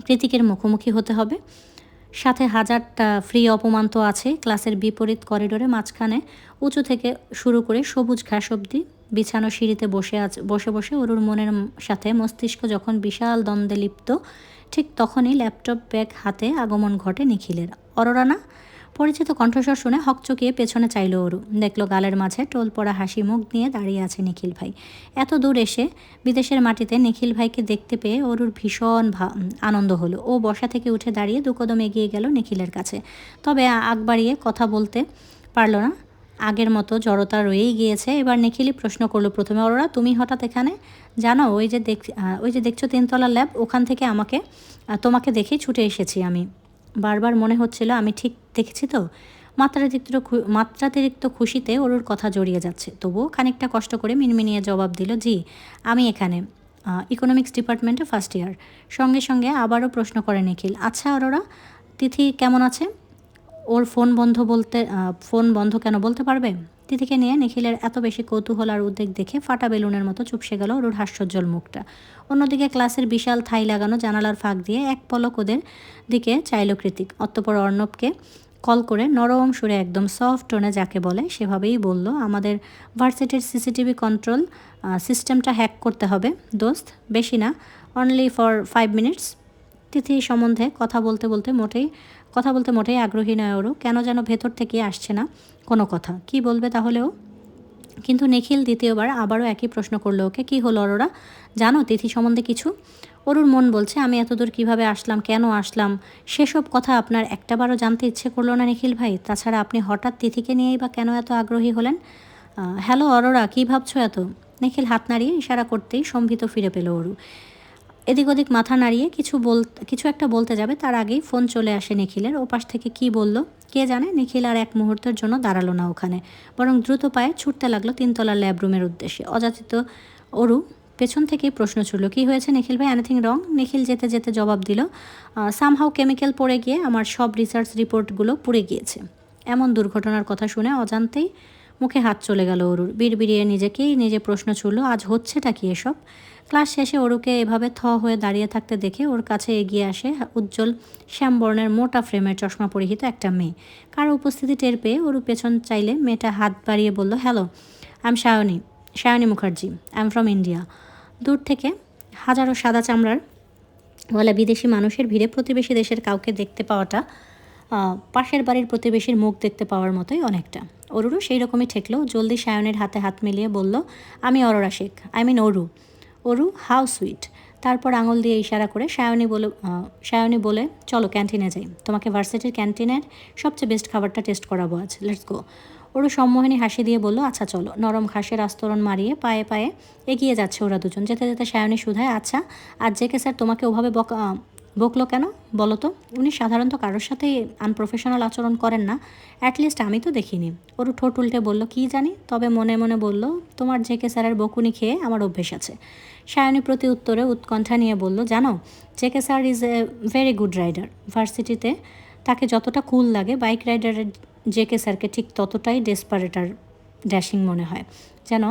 A: কৃতিকের মুখোমুখি হতে হবে, সাথে হাজারটা ফ্রি অপমান তো আছে। ক্লাসের বিপরীত করিডোরে মাঝখানে উঁচু থেকে শুরু করে সবুজ ঘাস অবধি বিছানো সিঁড়িতে বসে বসে অরুর মনের সাথে মস্তিষ্ক যখন বিশাল দ্বন্দ্বে লিপ্ত, ঠিক তখনই ল্যাপটপ ব্যাগ হাতে আগমন ঘটে নিখিলের। অরোরা না? পরিচিত কণ্ঠস্বর শুনে হকচকিয়ে পেছনে চাইল অরু। দেখলো গালের মাঝে টোল পড়া হাসি মুখ নিয়ে দাঁড়িয়ে আছে নিখিল ভাই। এত দূর এসে বিদেশের মাটিতে নিখিল ভাইকে দেখতে পেয়ে অরুর ভীষণ আনন্দ হলো। ও বসা থেকে উঠে দাঁড়িয়ে দুকদম এগিয়ে গেল নিখিলের কাছে। তবে আগ বাড়িয়ে কথা বলতে পারল না, আগের মতো জড়তা রয়েই গিয়েছে। এবার নিখিলই প্রশ্ন করলো প্রথমে, অরোরা তুমি হঠাৎ এখানে? জানো ওই যে দেখছো 3তলা ল্যাব, ওখান থেকে তোমাকে দেখেই ছুটে এসেছি আমি। বারবার মনে হচ্ছিল আমি ঠিক দেখেছি তো। মাত্রাতিরিক্ত খুশিতে অরুর কথা জড়িয়ে যাচ্ছে, তবুও খানিকটা কষ্ট করে মিনমিনিয়ে জবাব দিল, জি আমি এখানে ইকোনমিক্স ডিপার্টমেন্টে ফার্স্ট ইয়ার। সঙ্গে সঙ্গে আবারও প্রশ্ন করে নিখিল, আচ্ছা অরোরা, তিথি কেমন আছে? ওর ফোন বন্ধ কেন বলতে পারবে? তিথিকে নিয়ে নিখিলের এত বেশি কৌতূহল আর উদ্বেগ দেখে ফাটা বেলুনের মতো চুপসে গেল ওর হাস্যোজ্জ্বল মুখটা। অন্যদিকে ক্লাসের বিশাল থাই লাগানো জানালার ফাঁক দিয়ে এক পলক ওদের দিকে চাইল কৃতিক। অতঃপর অর্ণবকে কল করে নরম সুরে একদম সফট টোনে যাকে বলে সেভাবেই বলল, আমাদের ভার্সিটির সিসিটিভি কন্ট্রোল সিস্টেমটা হ্যাক করতে হবে দোস্ত, বেশি না, অনলি ফর 5 মিনিটস। তিথি সম্বন্ধে কথা বলতে বলতে মোটেই কথা বলতে মোটেই আগ্রহী নয় ওরও, কেন যেন ভেতর থেকে আসছে না কোনো কথা। কি বলবে তাহলেও? কিন্তু নিখিল দ্বিতীয়বার আবারও একই প্রশ্ন করলো ওকে, কি হলো অরোরা, জানো তিথি সম্বন্ধে কিছু? অরুর মন বলছে আমি এতদূর কিভাবে আসলাম, কেন আসলাম, সেসব কথা আপনার একটাবারও জানতে ইচ্ছে করলো না নিখিল ভাই? তাছাড়া আপনি হঠাৎ তিথিকে নিয়েই বা কেন এত আগ্রহী হলেন? হ্যালো অরোরা, কী ভাবছো এত? নিখিল হাত নাড়িয়ে ইশারা করতেই সম্ভিত ফিরে পেল অরু। এদিক ওদিক মাথা নাড়িয়ে কিছু একটা বলতে যাবে, তার আগেই ফোন চলে আসে নিখিলের। ওপাশ থেকে কি বলল কে জানে। নিখিল আর এক মুহূর্তের জন্য দাঁড়ালো না ওখানে, বরং দ্রুত পায়ে ছুটতে লাগলো তিনতলার ল্যাব রুমের উদ্দেশ্যে। অযাচিত অরু পেছন থেকেই প্রশ্ন ছুড়ল, কি হয়েছে নিখিল ভাই, এনিথিং রং? নিখিল যেতে যেতে জবাব দিল, সামহাউ কেমিক্যাল পড়ে গিয়ে আমার সব রিসার্চ রিপোর্টগুলো পুড়ে গিয়েছে। এমন দুর্ঘটনার কথা শুনে অজান্তেই মুখে হাত চলে গেল অরুর। বিড়বিড়িয়ে নিজে প্রশ্ন ছুড়ল, আজ হচ্ছেটা কি এসব? ক্লাস শেষে অরুকে এভাবে হয়ে দাঁড়িয়ে থাকতে দেখে ওর কাছে এগিয়ে আসে উজ্জ্বল শ্যামবর্ণের মোটা ফ্রেমের চশমা পরিহিত একটা মেয়ে। কারো উপস্থিতি টের পেয়ে অরু পেছন চাইলে মেয়েটা হাত বাড়িয়ে বলল, hello, I am Sayani Mukherjee, I am from India. দূর থেকে হাজারো সাদা চামড়ার বলে বিদেশি মানুষের ভিড়ে প্রতিবেশী দেশের কাউকে দেখতে পাওয়াটা পাশের বাড়ির প্রতিবেশীর মুখ দেখতে পাওয়ার মতোই অনেকটা। অরুরও সেই রকমই ঠেকলো, জলদি সায়নের হাতে হাত মিলিয়ে বলল, আমি Aurora Sheikh, I mean Aru how sweet. তারপর আঙুল দিয়ে ইশারা করে সায়নী বলে, চলো ক্যান্টিনে যাই, তোমাকে ভার্সিটির ক্যান্টিনের সবচেয়ে বেস্ট খাবারটা টেস্ট করাবো আজ, লেটস গো। ওরও সম্মোহিনী হাসি দিয়ে বলল, আচ্ছা চলো। নরম ঘাসের আস্তরণ মারিয়ে পায়ে পায়ে এগিয়ে যাচ্ছে ওরা দুজন। যেতে যেতে সায়নী শুধায়, আচ্ছা আর জেকে স্যার তোমাকে ওভাবে বকলো কেন বলো তো? উনি সাধারণত কারোর সাথেই আনপ্রফেশনাল আচরণ করেন না, অ্যাটলিস্ট আমি তো দেখিনি। ওরু ঠোঁট উল্টে বলল, কী জানি, তবে মনে মনে বলল, তোমার জেকে স্যারের বকুনি খেয়ে আমার অভ্যেস আছে। সায়নী প্রতি উত্তরে উৎকণ্ঠা নিয়ে বলল, জানো JK sir is a very good rider. ভার্সিটিতে তাকে যতটা কুল লাগে, বাইক রাইডারের জেকে স্যারকে ঠিক ততটাই ডেসপারেটার ড্যাশিং মনে হয়, যেন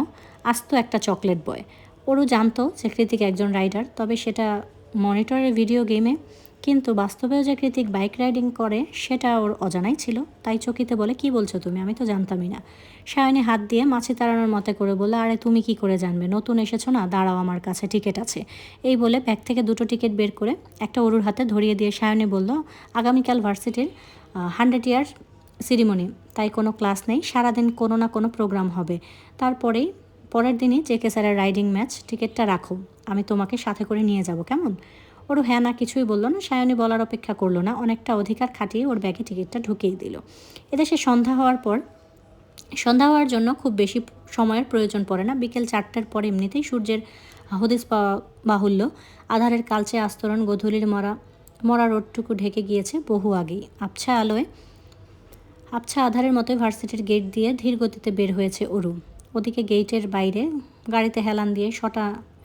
A: আস্ত একটা চকলেট বয়। ওরও জানতো যে কৃতিক একজন রাইডার, তবে সেটা মনিটরের ভিডিও গেমে, কিন্তু বাস্তবেও যে কৃতিক বাইক রাইডিং করে সেটা ওর অজানাই ছিল। তাই চকিতে বলে, কি বলছো তুমি, আমি তো জানতামই না। সায়নী হাত দিয়ে মাছি তাড়ানোর মতে করে বলল, আরে তুমি কি করে জানবে, নতুন এসেছো না, দাঁড়াও আমার কাছে টিকিট আছে। এই বলে ব্যাগ থেকে দুটো টিকিট বের করে একটা অরুর হাতে ধরিয়ে দিয়ে সায়নী বলল, আগামীকাল ভার্সিটির 100 ইয়ার সিরিমনি, তাই কোনো ক্লাস নেই, সারাদিন কোনো না কোনো প্রোগ্রাম হবে। পরের দিনই জেকে স্যারের রাইডিং ম্যাচ, টিকিটটা রাখো, আমি তোমাকে সাথে করে নিয়ে যাব, কেমন? ওরও হ্যাঁ না কিছুই বলল না। সায়নী বলার অপেক্ষা করলো না, অনেকটা অধিকার খাটিয়ে ওর ব্যাগে টিকিটটা ঢুকিয়ে দিল। এদেশে সন্ধ্যা হওয়ার জন্য খুব বেশি সময়ের প্রয়োজন পড়ে না। বিকেল 4টার পর এমনিতেই সূর্যের হদিস পাওয়া বাহুল্য। আধারের কালচে আস্তরণ গোধূলির মরা রোডটুকু ঢেকে গিয়েছে বহু আগেই। আবছা আধারের মতোই ভার্সিটির গেট দিয়ে ধীর গতিতে বের হয়েছে অরু। ওদিকে গেটের বাইরে গাড়িতে হেলান দিয়ে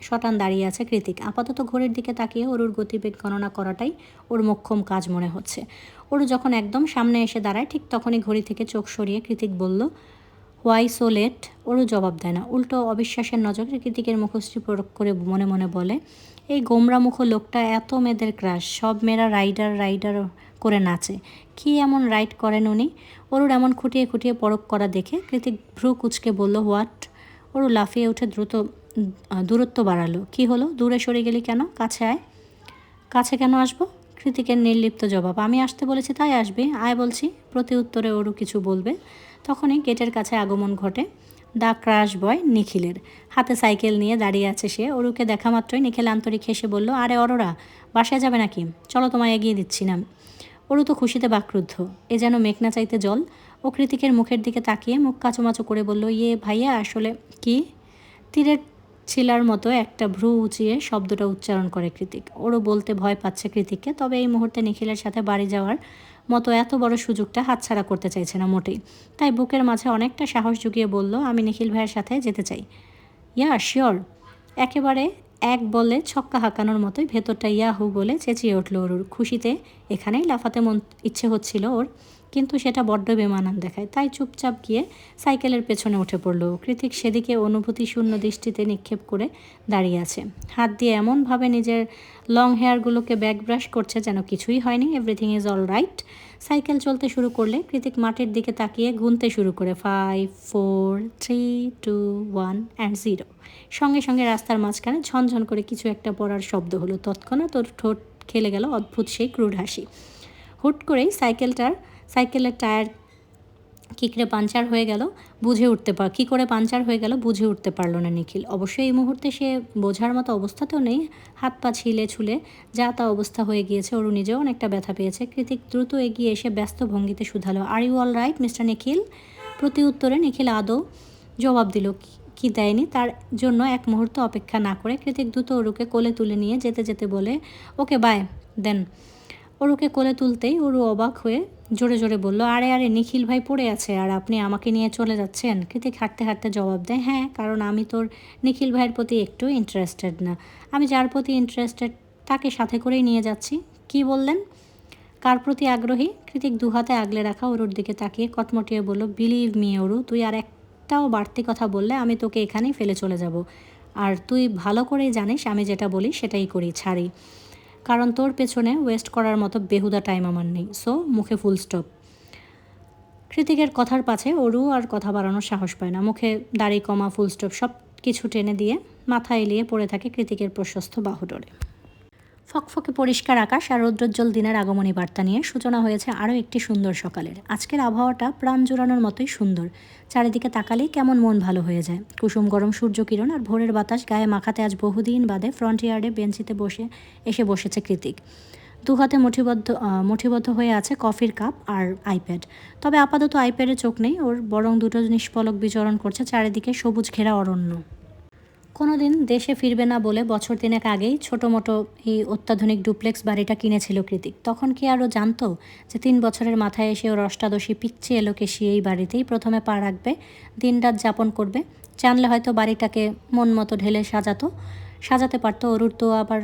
A: শটান দাঁড়িয়ে আছে কৃতিক। আপাতত ঘড়ির দিকে তাকিয়ে অরুর গতিবেগ গণনা করাটাই ওর মোক্ষম কাজ মনে হচ্ছে। অরু যখন একদম সামনে এসে দাঁড়ায়, ঠিক তখনই ঘড়ি থেকে চোখ সরিয়ে কৃতিক বলল, হোয়াই সো লেট? অরু জবাব দেয় না, উল্টো অবিশ্বাসের নজরে কৃতিকের মুখশ্রী প্রয়োগ করে মনে মনে বলে, এই গোমরামুখ লোকটা এত মেয়েদের ক্রাশ, সব মেয়েরা রাইডার করে নাচে, কি এমন রাইড করেন উনি? অরুর এমন খুঁটিয়ে খুঁটিয়ে পরখ করা দেখে কৃতিক ভ্রু কুচকে বলল, হোয়াট? অরু লাফিয়ে উঠে দূরত্ব বাড়ালো। কি হলো, দূরে সরে গেলি কেন, কাছে আয়। কাছে কেন আসবো? কৃতিকের নির্লিপ্ত জবাব, আমি আসতে বলেছি তাই আসবি, আয় বলছি। প্রতি উত্তরে অরু কিছু বলবে, তখনই গেটের কাছে আগমন ঘটে দ্য ক্রাশ বয় নিখিলের। হাতে সাইকেল নিয়ে দাঁড়িয়ে আছে সে। অরুকে দেখা মাত্রই নিখিল আন্তরিক হেসে বলল, আরে অরোরা, বাসায় যাবে নাকি? চলো তোমায় এগিয়ে দিচ্ছি না। অরু তো খুশিতে বাকরুদ্ধ, এ যেন মেঘ না চাইতে জল। ও কৃতিকের মুখের দিকে তাকিয়ে মুখ কাচুমাচু করে বলল, ইয়ে ভাইয়া, আসলে কি? তীরের ছিলার মতো একটা ভ্রু উঁচিয়ে শব্দটা উচ্চারণ করে কৃতিক। ওরও বলতে ভয় পাচ্ছে কৃতিককে, তবে এই মুহূর্তে নিখিলের সাথে বাড়ি যাওয়ার মতো এত বড় সুযোগটা হাতছাড়া করতে চাইছে না মোটেই। তাই বুকের মাঝে অনেকটা সাহস জুগিয়ে বলল, আমি নিখিল ভাইয়ের সাথে যেতে চাই। Yeah sure. একেবারে এক বলে ছক্কা হাঁকানোর মতোই ভেতরটা ইয়াহু বলে চেঁচিয়ে উঠল অরুর। খুশিতে এখানেই লাফাতে ইচ্ছে হচ্ছিল ওর, কিন্তু সেটা বড্ড বেমানান দেখায়। তাই চুপচাপ গিয়ে সাইকেলের পেছনে উঠে পড়ল। কৃতিক সেদিকে অনুভূতি শূন্য দৃষ্টিতে নিক্ষেপ করে দাঁড়িয়ে আছে, হাত দিয়ে এমনভাবে নিজের লং হেয়ারগুলোকে ব্যাক ব্রাশ করছে যেন কিছুই হয়নি, everything is all right. Cycle চলতে শুরু করলে কৃতিক মাটির দিকে তাকিয়ে গুনতে শুরু করে, 5 4 3 2 1 অ্যান্ড 0। সঙ্গে সঙ্গে রাস্তার মাঝখানে ঝনঝন করে কিছু একটা পড়ার শব্দ হলো। তৎক্ষণাৎ ওর ঠোঁট খেলে গেল অদ্ভুত সেই ক্রুড হাসি। হুট করেই সাইকেলের টায়ার কী করে পাঞ্চার হয়ে গেল বুঝে উঠতে পারলো না নিখিল। অবশ্যই এই মুহূর্তে সে বোঝার মতো অবস্থাতেও নেই। হাত পা ছিলে ছুলে যা তা অবস্থা হয়ে গিয়েছে। ওরু নিজেও অনেকটা ব্যথা পেয়েছে। কৃতিক দ্রুত এগিয়ে এসে ব্যস্ত ভঙ্গিতে শুধালো, are you all right mister Nikhil? প্রতি উত্তরে নিখিল আদৌ জবাব দিল কি দেয়নি তার জন্য এক মুহূর্ত অপেক্ষা না করে কৃতিক দ্রুত ওরুকে কোলে তুলে নিয়ে যেতে যেতে বলে, ওকে বাই দেন। ওরুকে কোলে তুলতেই ওরু অবাক হয়ে জোরে জোরে বলল, আরে আরে নিখিল ভাই পড়ে আছে আর আপনি আমাকে নিয়ে চলে যাচ্ছেন? কৃতিক হাঁটতে হাঁটতে জবাব দেয়, হ্যাঁ, কারণ আমি তোর নিখিল ভাইয়ের প্রতি একটু ইন্টারেস্টেড না। আমি যার প্রতি ইন্টারেস্টেড তাকে সাথে করেই নিয়ে যাচ্ছি। কি বললেন? কার প্রতি আগ্রহী? কৃতিক দুহাতে আগলে রাখা ওরুর দিকে তাকিয়ে কটমটিয়ে বলল, বিলিভ মি ওরু, তুই আর একটাও বাড়তি কথা বললে আমি তোকে এখানেই ফেলে চলে যাব। আর তুই ভালো করেই জানিস আমি যেটা বলি সেটাই করি, ছাড়ি। কারণ তোর পেছনে ওয়েস্ট করার মতো বেহুদা টাইম আমার নেই। সো মুখে ফুল স্টপ। কৃতিকের কথার পাছে ওরু আর কথা বাড়ানোর সাহস পায় না। মুখে দাড়ি কমা ফুল স্টপ সব কিছু টেনে দিয়ে মাথা এলিয়ে পড়ে থাকে কৃতিকের প্রশস্ত বাহুডোরে। ফকফকে পরিষ্কার আকাশ আর রৌদ্রোজ্জ্বল দিনের আগমনী বার্তা নিয়ে সূচনা হয়েছে আরও একটি সুন্দর সকালের। আজকের আবহাওয়াটা প্রাণ জোড়ানোর মতোই সুন্দর। চারিদিকে তাকালেই কেমন মন ভালো হয়ে যায়। কুসুম গরম সূর্যকিরণ আর ভোরের বাতাস গায়ে মাখাতে আজ বহুদিন বাদে ফ্রন্ট ইয়ার্ডে বেঞ্চিতে এসে বসেছে কৃতিক। দুহাতে মুঠিবদ্ধ হয়ে আছে কফির কাপ আর আইপ্যাড। তবে আপাতত আইপ্যাডে চোখ নেই ওর, বরং দুটো নিষ্পলক বিচরণ করছে চারিদিকে সবুজ ঘেরা অরণ্য। কোনোদিন দেশে ফিরবে না বলে বছর তিনেক আগেই ছোটো মোটো এই অত্যাধুনিক ডুপ্লেক্স বাড়িটা কিনেছিল কৃতিক। তখন কি আরও জানতো যে 3 বছরের মাথায় এসে ওর অষ্টাদশী পিচ্ছি এলোকেশি এই বাড়িতেই প্রথমে পা রাখবে, দিনরাত যাপন করবে। জানলে হয়তো বাড়িটাকে মন মতো ঢেলে সাজাতে পারতো। ওরুর তো আবার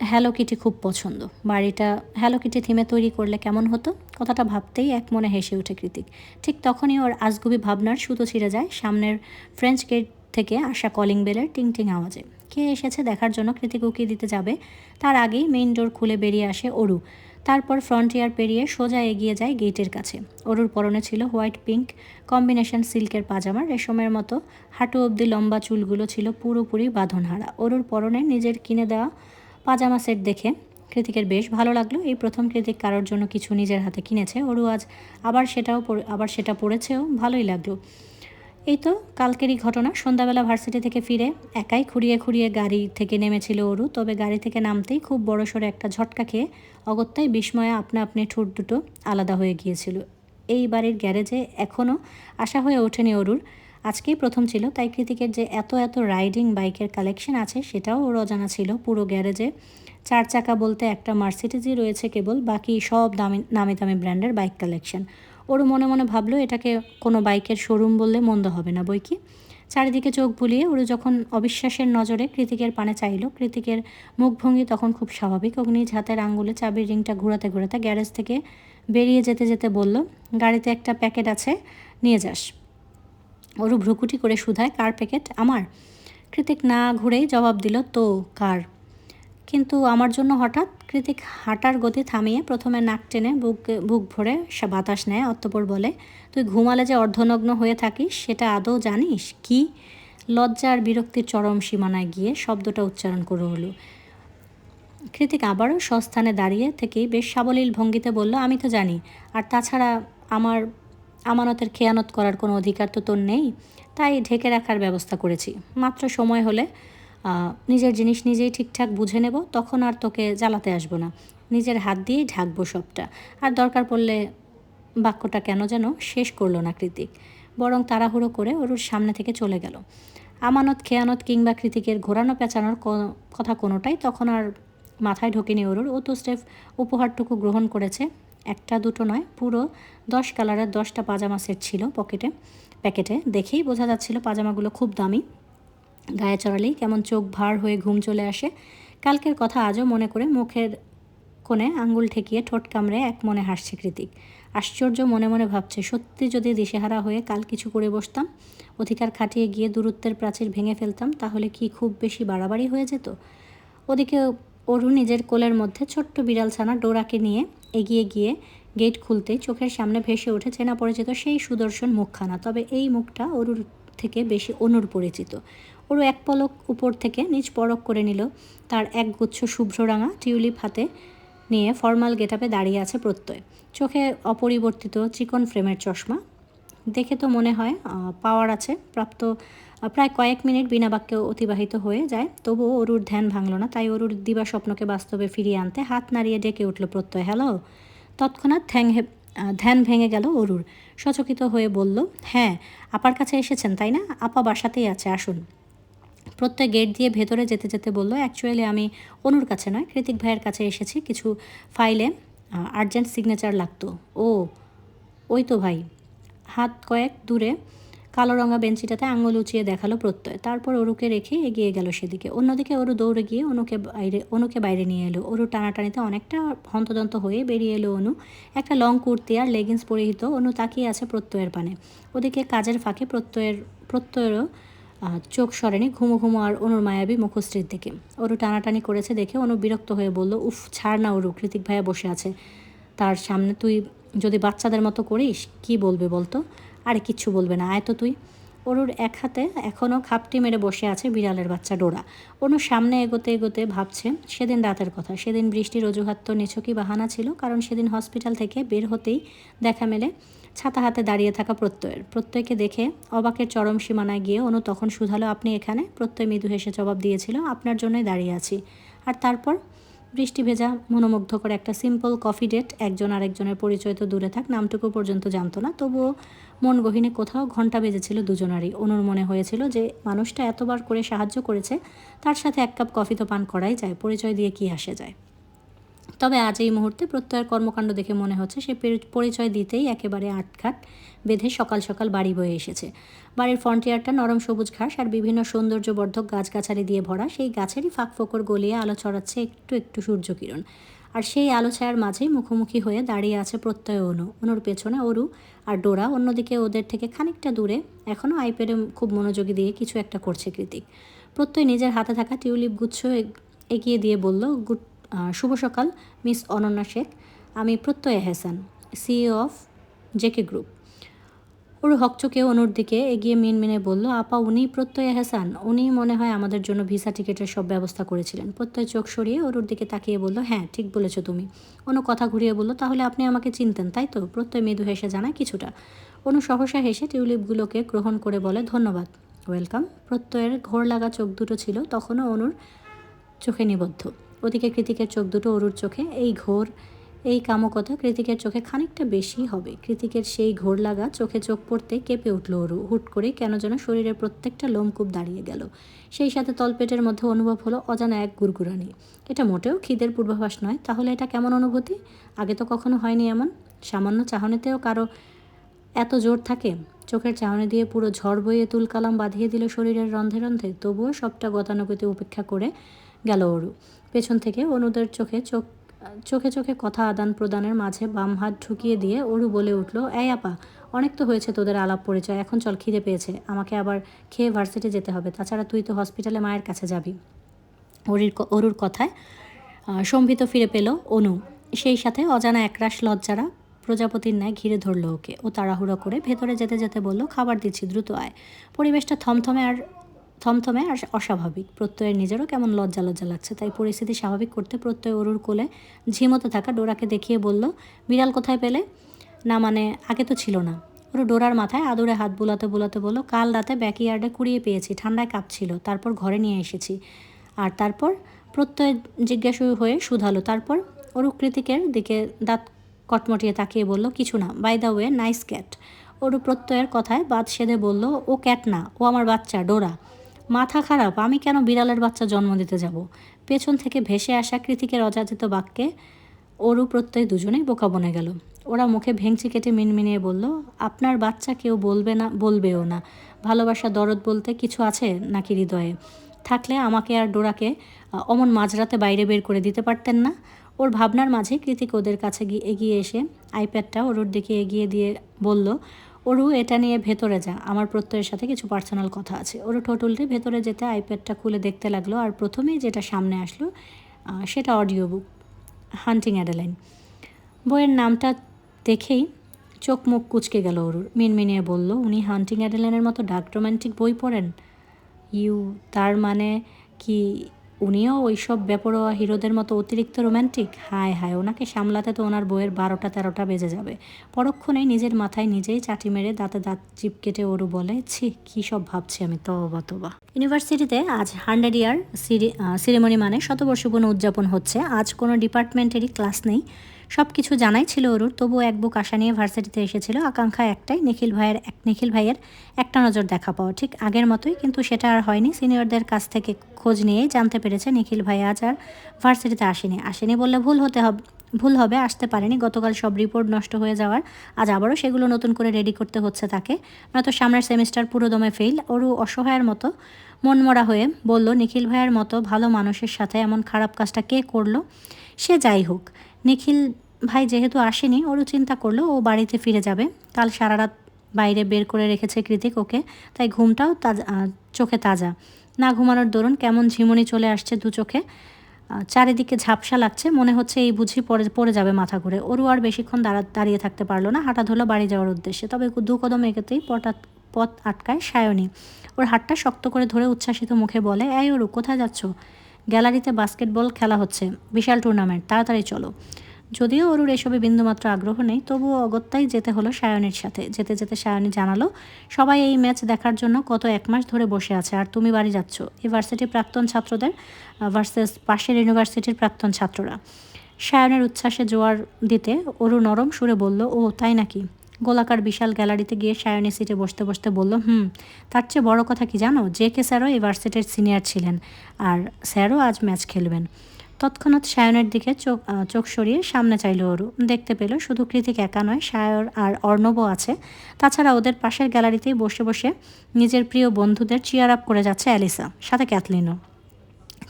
A: হ্যালো কিটি খুব পছন্দ। বাড়িটা হ্যালো কিটি থিমে তৈরি করলে কেমন হতো? কথাটা ভাবতেই এক মনে হেসে ওঠে কৃতিক। ঠিক তখনই ওর আজগুবি ভাবনার সুতো ছিঁড়ে যায় সামনের ফ্রেঞ্চ গেট থেকে আসা কলিং বেলের টিং টিং আওয়াজে। কে এসেছে দেখার জন্য কৃতিক উকি দিতে যাবে, তার আগেই মেইন ডোর খুলে বেরিয়ে আসে ওরু। তারপর ফ্রন্টিয়ার পেরিয়ে সোজা এগিয়ে যায় গেটের কাছে। ওরুর পরনে ছিল হোয়াইট পিঙ্ক কম্বিনেশন সিল্কের পাজামা। রেশমের মতো হাঁটু অবধি লম্বা চুলগুলো ছিল পুরোপুরি বাঁধনহারা। ওরুর পরনে নিজের কিনে দেওয়া পাজামা সেট দেখে কৃতিকের বেশ ভালো লাগলো। এই প্রথম কৃতিক কারোর জন্য কিছু নিজের হাতে কিনেছে। ওরু আজ আবার সেটা পরেছেও, ভালোই লাগলো। এই তো কালকেরই ঘটনা। সন্ধ্যাবেলা ভার্সিটি থেকে ফিরে একাই খুঁড়িয়ে গাড়ি থেকে নেমেছিল ওরু। তবে গাড়ি থেকে নামতেই খুব বড়সড় একটা ঝটকা খেয়ে অগত্যাই বিস্ময়ে আপনা ঠোঁট দুটো আলাদা হয়ে গিয়েছিল। এই বাড়ির গ্যারেজে এখনও আসা হয়ে ওঠেনি ওরুর, আজকেই প্রথম ছিল। তাই কৃতিকের যে এত রাইডিং বাইকের কালেকশন আছে সেটাও ওর অজানা ছিল। পুরো গ্যারেজে 4 চাকা বলতে একটা মার্সিডিজই রয়েছে কেবল, বাকি সব নামি দামি ব্র্যান্ডের বাইক কালেকশন। ওর মনে মনে ভাবলো এটাকে কোনো বাইকের শোরুম বললে মন্দ হবে না বই কি। চারিদিকে চোখ বুলিয়ে ওর যখন অবিশ্বাসের নজরে কৃতিকের পানে চাইল, কৃতিকের মুখভঙ্গি তখন খুব স্বাভাবিক। নিজ হাতের আঙ্গুলে চাবির রিংটা ঘোরাতে গ্যারেজ থেকে বেরিয়ে যেতে বলল, গাড়িতে একটা প্যাকেট আছে, নিয়ে যাস। ওরু ভ্রুকুটি করে শুধায়, কার প্যাকেট? আমার। কৃতিক না ঘুরেই জবাব দিল, তো কার? কিন্তু আমার জন্য হঠাৎ? কৃতিক হাঁটার গতি থামিয়ে প্রথমে নাক টেনে বুক ভরে বাতাস নেয়, অতঃপর বলে, তুই ঘুমালে যে অর্ধনগ্ন হয়ে থাকিস সেটা আদৌ জানিস? কি? লজ্জা আর বিরক্তির চরম সীমানায় গিয়ে শব্দটা উচ্চারণ করে হলো। কৃতিক আবারও স্বস্থানে দাঁড়িয়ে থেকেই বেশ সাবলীল ভঙ্গিতে বলল, আমি তো জানি। আর তাছাড়া আমার আমানতের খেয়ানত করার কোনো অধিকার তো তোর নেই, তাই ঢেকে রাখার ব্যবস্থা করেছি। মাত্র সময় হলে নিজের জিনিস নিজেই ঠিকঠাক বুঝে নেব, তখন আর তোকে জ্বালাতে আসবো না। নিজের হাত দিয়েই ঢাকবো সবটা। আর দরকার পড়লে বাক্যটা কেন যেন শেষ করলো না কৃতিক, বরং তাড়াহুড়ো করে ওর সামনে থেকে চলে গেল। আমানত খেয়ানত কিংবা কৃতিকের ঘোরানো পেঁচানোর কথা কোনোটাই তখন আর মাথায় ঢোকেনি ওরুর। ও তো স্রেফ উপহারটুকু গ্রহণ করেছে। একটা দুটো নয়, পুরো 10 কালারের 10টা পাজামা সেট ছিল প্যাকেটে। দেখেই বোঝা যাচ্ছিল পাজামাগুলো খুব দামি। গায়ে চড়ালেই কেমন চোখ ভার হয়ে ঘুম চলে আসে। কালকের কথা আজও মনে করে মুখের কোণে আঙ্গুল ঠেকিয়ে ঠোঁট কামড়ে এক মনে হাসছে কৃতিক। আশ্চর্য মনে মনে ভাবছে, সত্যি যদি দিশেহারা হয়ে কাল কিছু করে বসতাম, অধিকার খাটিয়ে গিয়ে দূরত্বের প্রাচীর ভেঙে ফেলতাম, তাহলে কি খুব বেশি বাড়াবাড়ি হয়ে যেত? ওদিকে অরু নিজের কোলের মধ্যে ছোট্ট বিড়াল ছানা ডোরাকে নিয়ে এগিয়ে গিয়ে গেট খুলতেই চোখের সামনে ভেসে ওঠে চেনা পরিচিত সেই সুদর্শন মুখখানা। তবে এই মুখটা অরুর থেকে বেশি অনুর পরিচিত। ওরু এক পলক উপর থেকে নিচ পরক করে নিল তার একগুচ্ছ শুভ্ররাঙা টিউলিপ হাতে নিয়ে ফর্মাল গেটআপে দাঁড়িয়ে আছে প্রত্যয়। চোখে অপরিবর্তিত চিকন ফ্রেমের চশমা। দেখে তো মনে হয় পাওয়ার আছে প্রাপ্ত। প্রায় কয়েক মিনিট বিনা বাক্যে অতিবাহিত হয়ে যায়, তবুও অরুর ধ্যান ভাঙল না। তাই অরুর দিবা স্বপ্নকে বাস্তবে ফিরিয়ে আনতে হাত নাড়িয়ে ডেকে উঠল প্রত্যয়, হ্যালো। তৎক্ষণাৎ ধ্যান ভেঙে গেল অরুর। সচকিত হয়ে বলল, হ্যাঁ আপার কাছে এসেছেন তাই না? আপা বাসাতেই আছে, আসুন। প্রত্যয় গেট দিয়ে ভেতরে যেতে যেতে বলল, অ্যাকচুয়ালি আমি অনুর কাছে নয়, কৃতিক ভাইয়ের কাছে এসেছি। কিছু ফাইলে আর্জেন্ট সিগনেচার লাগতো। ও, ওই তো ভাই। হাত কয়েক দূরে কালো রঙা বেঞ্চিটাতে আঙুল উঁচিয়ে দেখালো প্রত্যয়। তারপর অরুকে রেখে এগিয়ে গেল সেদিকে। অন্যদিকে অরু দৌড়ে গিয়ে অনুকে বাইরে নিয়ে এলো। অরু টানাটানিতে অনেকটা হন্তদন্ত হয়ে বেরিয়ে এলো অনু। একটা লং কুর্তি আর লেগিংস পরিহিত অনু তাকিয়ে আছে প্রত্যয়ের পানে। ওদিকে কাজের ফাঁকে প্রত্যয়েরও চোখ সরেনি ঘুমো ঘুমো আর অনুর মায়াবী মুখশ্রীর দিকে। অরু টানাটানি করেছে দেখে অনু বিরক্ত হয়ে বলল, উফ ছাড় না অরু, কৃতিক ভাইয়া বসে আছে তার সামনে, তুই যদি বাচ্চাদের মতো করিস কি বলবে বলতো? আরে কিচ্ছু বলবে না, আয় তো তুই। অরুর এক হাতে এখনও খাপটি মেরে বসে আছে বিড়ালের বাচ্চা ডোরা। অনু সামনে এগোতে এগোতে ভাবছে সেদিন রাতের কথা। সেদিন বৃষ্টির অজুহাত তো নিছকই বাহানা ছিল, কারণ সেদিন হসপিটাল থেকে বের হতেই দেখা মেলে ছাতা হাতে দাঁড়িয়ে থাকা প্রত্যয়কে দেখে অবাকের চরম সীমানায় গিয়ে অনু তখন শুধালো, আপনি এখানে? প্রত্যয় মৃদু হেসে জবাব দিয়েছিল, আপনার জন্যই দাঁড়িয়ে আছি। আর তারপর বৃষ্টি ভেজা মনোমুগ্ধকর একটা সিম্পল কফি ডেট। একজন আরেকজনের পরিচয় তো দূরে থাক, নামটুকু পর্যন্ত জানতো না, তবুও মন গহীনে কোথাও ঘন্টা বেজেছিল দুজনারই। অনুর মনে হয়েছিল যে মানুষটা এতবার করে সাহায্য করেছে, তার সাথে এক কাপ কফি তো পান করাই যায়, পরিচয় দিয়ে কি আসে যায়। তবে আজ এই মুহূর্তে প্রত্যয়ের কর্মকাণ্ড দেখে মনে হচ্ছে সে পরিচয় দিতেই একেবারে আটঘাট বেঁধে সকাল সকাল বাড়ি বয়ে এসেছে। বাড়ির ফ্রন্টিয়ারটা নরম সবুজ ঘাস আর বিভিন্ন সৌন্দর্যবর্ধক গাছগাছালি দিয়ে ভরা। সেই গাছেরই ফাঁক ফোকর গলিয়ে আলো ছড়াচ্ছে একটু একটু সূর্যকিরণ। আর সেই আলো ছায়ার মাঝেই মুখোমুখি হয়ে দাঁড়িয়ে আছে প্রত্যয় অনুর পেছনে অরু আর ডোরা। অন্যদিকে ওদের থেকে খানিকটা দূরে এখনও আইপ্যাডে খুব মনোযোগী দিয়ে কিছু একটা করছে কৃতিক। প্রত্যয় নিজের হাতে থাকা টিউলিপ গুচ্ছ এগিয়ে দিয়ে বলল, শুভ সকাল মিস অনন্যা শেখ, আমি প্রত্যয় এহসান, সিইও অফ জেকে গ্রুপ। ওর হকচকে অনুর দিকে এগিয়ে মিনমিনে বলল, আপা উনি প্রত্যয় এহসান? উনিই মনে হয় আমাদের জন্য ভিসা টিকিটের সব ব্যবস্থা করেছিলেন। প্রত্যয় চোখ সরিয়ে ওর দিকে তাকিয়ে বলল, হ্যাঁ ঠিক বলেছো তুমি। অনু কথা ঘুরিয়ে বলল, তাহলে আপনি আমাকে চিনতেন তাই তো? প্রত্যয় মৃদু হেসে জানায়, কিছুটা। অনু সহসা হেসে টিউলিপগুলোকে গ্রহণ করে বলে, ধন্যবাদ, ওয়েলকাম। প্রত্যয়ের ঘোর লাগা চোখ দুটো ছিল তখনও অনুর চোখে নিবদ্ধ। ওদিকে কৃতিকের চোখ দুটো অরুর চোখে। এই ঘোর, এই কামকতা কৃতিকের চোখে খানিকটা বেশি হবে। কৃতিকের সেই ঘোর লাগা চোখে চোখ পড়তে কেঁপে উঠল অরু। হুট করেই কেন যেন শরীরের প্রত্যেকটা লোমকূপ দাঁড়িয়ে গেল। সেই সাথে তলপেটের মধ্যে অনুভব হলো অজানা এক গুড়গুড়ানি। এটা মোটেও খিদের পূর্বাভাস নয়, তাহলে এটা কেমন অনুভূতি? আগে তো কখনো হয়নি এমন। সামান্য চাহনিতেও কারো এত জোর থাকে? চোখের চাহনি দিয়ে পুরো ঝড় বইয়ে তুলকালাম বাঁধিয়ে দিল শরীরের রন্ধে রন্ধে। তবুও সবটা গতানুগতি উপেক্ষা করে গেল অরু। পেছন থেকে অনুদের চোখে চোখে কথা আদান প্রদানের মাঝে বাম হাত ঢুকিয়ে দিয়ে অরু বলে উঠল, এই আপা, অনেক তো হয়েছে তোদের আলাপ পরিচয়, এখন চল, খিদে পেয়েছে, আমাকে আবার খেয়ে ভার্সিটি যেতে হবে। তাছাড়া তুই তো হসপিটালে মায়ের কাছে যাবি। অরুর কথায় সম্ভিত ফিরে পেল অনু। সেই সাথে অজানা একরাশ লজ্জারা প্রজাপতির ন্যায় ঘিরে ধরল ওকে। ও তাড়াহুড়ো করে ভেতরে যেতে যেতে বলল, খাবার দিচ্ছি, দ্রুত আয়। পরিবেশটা থমথমে আর অস্বাভাবিক। প্রত্যয়ের নিজেরও কেমন লজ্জা লজ্জা লাগছে। তাই পরিস্থিতি স্বাভাবিক করতে প্রত্যয় অরুর কোলে ঝিমোতে থাকা ডোরাকে দেখিয়ে বলল, বিড়াল কোথায় পেলে? না মানে আগে তো ছিল না। ওরু ডোরার মাথায় আদুরে হাত বুলাতে বুলাতে বলল, কাল রাতে ব্যাকইয়ার্ডে কুড়িয়ে পেয়েছি, ঠান্ডায় কাঁপছিল, তারপর ঘরে নিয়ে এসেছি। আর তারপর? প্রত্যয় জিজ্ঞাসু হয়ে শুধালো। তারপর? অরু কৃতিকের দিকে দাঁত কটমটিয়ে তাকিয়ে বলল, কিছু না, by the way nice cat. Aru প্রত্যয়ের কথায় বাদ সেধে বলল, ও ক্যাট না, ও আমার বাচ্চা ডোরা। মাথা খারাপ? আমি কেন বিড়ালের বাচ্চা জন্ম দিতে যাব? পেছন থেকে ভেসে আসা কৃতিকের অযাচিত বাক্যে অরু প্রত্যয় দুজনেই বোকা বনে গেল। ওরা মুখে ভেঙচি কেটে মিনমিনিয়ে বলল, আপনার বাচ্চা কেউ বলবে না, বলবেও না। ভালোবাসা দরদ বলতে কিছু আছে নাকি হৃদয়ে? থাকলে আমাকে আর ডোরাকে অমন মাঝরাতে বাইরে বের করে দিতে পারতেন না? ওর ভাবনার মাঝে কৃতিক ওদের কাছে এগিয়ে এসে আইপ্যাডটা ওরুর দিকে এগিয়ে দিয়ে বলল, অরু এটা নিয়ে ভেতরে যা, আমার প্রত্যয়ের সাথে কিছু পার্সোনাল কথা আছে। অরু ঠোঁট উল্টে ভেতরে যেতে আইপ্যাডটা খুলে দেখতে লাগলো। আর প্রথমেই যেটা সামনে আসলো সেটা অডিও বুক, হান্টিং অ্যাডেলাইন। বইয়ের নামটা দেখেই চোখ মুখ কুচকে গেল অরুর। মিনমিনিয়ে বলল, উনি হান্টিং অ্যাডেলাইনের মতো ডার্ক রোম্যান্টিক বই পড়েন? তার মানে কি উনিও ওইসব বেপরোয়া হিরোদের মতো অতিরিক্ত রোম্যান্টিক? হায় হায়, ওনাকে সামলাতে তো ওনার বইয়ের 12টা 13টা বেজে যাবে। পরক্ষণেই নিজের মাথায় নিজেই চাটি মেরে দাঁতে দাঁত চিপ কেটে ওরু বলে, ছি কী সব ভাবছি আমি, তবা তবা। ইউনিভার্সিটিতে আজ 100 ইয়ার সিরিমনি মানে শতবর্ষপূর্ণ উদযাপন হচ্ছে। আজ কোনো ডিপার্টমেন্টেরই ক্লাস নেই। সব কিছু জানাই ছিল ওরুর, তবুও এক বুক আশা নিয়ে ভার্সিটিতে এসেছিল। আকাঙ্ক্ষা একটাই, নিখিল ভাইয়ের একটা নজর দেখা পাওয়া, ঠিক আগের মতোই। কিন্তু সেটা আর হয়নি। সিনিয়রদের কাছ থেকে খোঁজ নিয়েই জানতে পেরেছে নিখিল ভাই আজ আর ভার্সিটিতে আসেনি বললে ভুল হবে, আসতে পারেনি। গতকাল সব রিপোর্ট নষ্ট হয়ে যাওয়ার আজ আবারও সেগুলো নতুন করে রেডি করতে হচ্ছে তাকে, নয়তো সামনের সেমিস্টার পুরো দমে ফেল। ওরু অসহায়ের মতো মনমরা হয়ে বলল, নিখিল ভাইয়ের মতো ভালো মানুষের সাথে এমন খারাপ কাজটা কে করলো? সে যাই হোক, নিখিল ভাই যেহেতু আসেনি, ওরও চিন্তা করলো ও বাড়িতে ফিরে যাবে। কাল সারা রাত বাইরে বের করে রেখেছে কৃতিক ওকে, তাই ঘুমটাও চোখে তাজা। না ঘুমানোর দরুন কেমন ঝিমুনি চলে আসছে দু চোখে, চারিদিকে ঝাপসা লাগছে। মনে হচ্ছে এই বুঝি পড়ে যাবে মাথা ঘুরে। ওরও আর বেশিক্ষণ দাঁড়িয়ে থাকতে পারলো না, হাঁটা ধরলো বাড়ি যাওয়ার উদ্দেশ্যে। তবে দু কদম এগোতেই পথ আটকায় সায়নী। ওর হাতটা শক্ত করে ধরে উচ্ছ্বাসিত মুখে বলে, এই ওরু, কোথায় যাচ্ছ? গ্যালারিতে বাস্কেটবল খেলা হচ্ছে, বিশাল টুর্নামেন্ট, তাড়াতাড়ি চলো। যদিও ওরুর এসবে বিন্দুমাত্র আগ্রহ নেই, তবুও অগত্যাই যেতে হলো সায়নীর সাথে। যেতে যেতে সায়নী জানালো, সবাই এই ম্যাচ দেখার জন্য কত 1 মাস ধরে বসে আছে, আর তুমি বাড়ি যাচ্ছ। ইউনিভার্সিটির প্রাক্তন ছাত্রদের ভার্সেস পাশের ইউনিভার্সিটির প্রাক্তন ছাত্ররা। সায়নের উচ্ছ্বাসে জোয়ার দিতে ওরু নরম সুরে বলল, ও তাই নাকি? গোলাকার বিশাল গ্যালারিতে গিয়ে সায়নী সিটে বসতে বসতে বলল, তার চেয়ে বড় কথা কি জানো, জে.কে স্যারও ইউনিভার্সিটির সিনিয়র ছিলেন, আর স্যারও আজ ম্যাচ খেলবেন। তৎক্ষণাৎ সায়নের দিকে চোখ সরিয়ে সামনে চাইল ওরু। দেখতে পেল শুধু কৃতিক একা নয়, সায়র আর অর্ণবও আছে। তাছাড়া ওদের পাশের গ্যালারিতেই বসে বসে নিজের প্রিয় বন্ধুদের চিয়ার আপ করে যাচ্ছে অ্যালিসা, সাথে ক্যাথলিনও।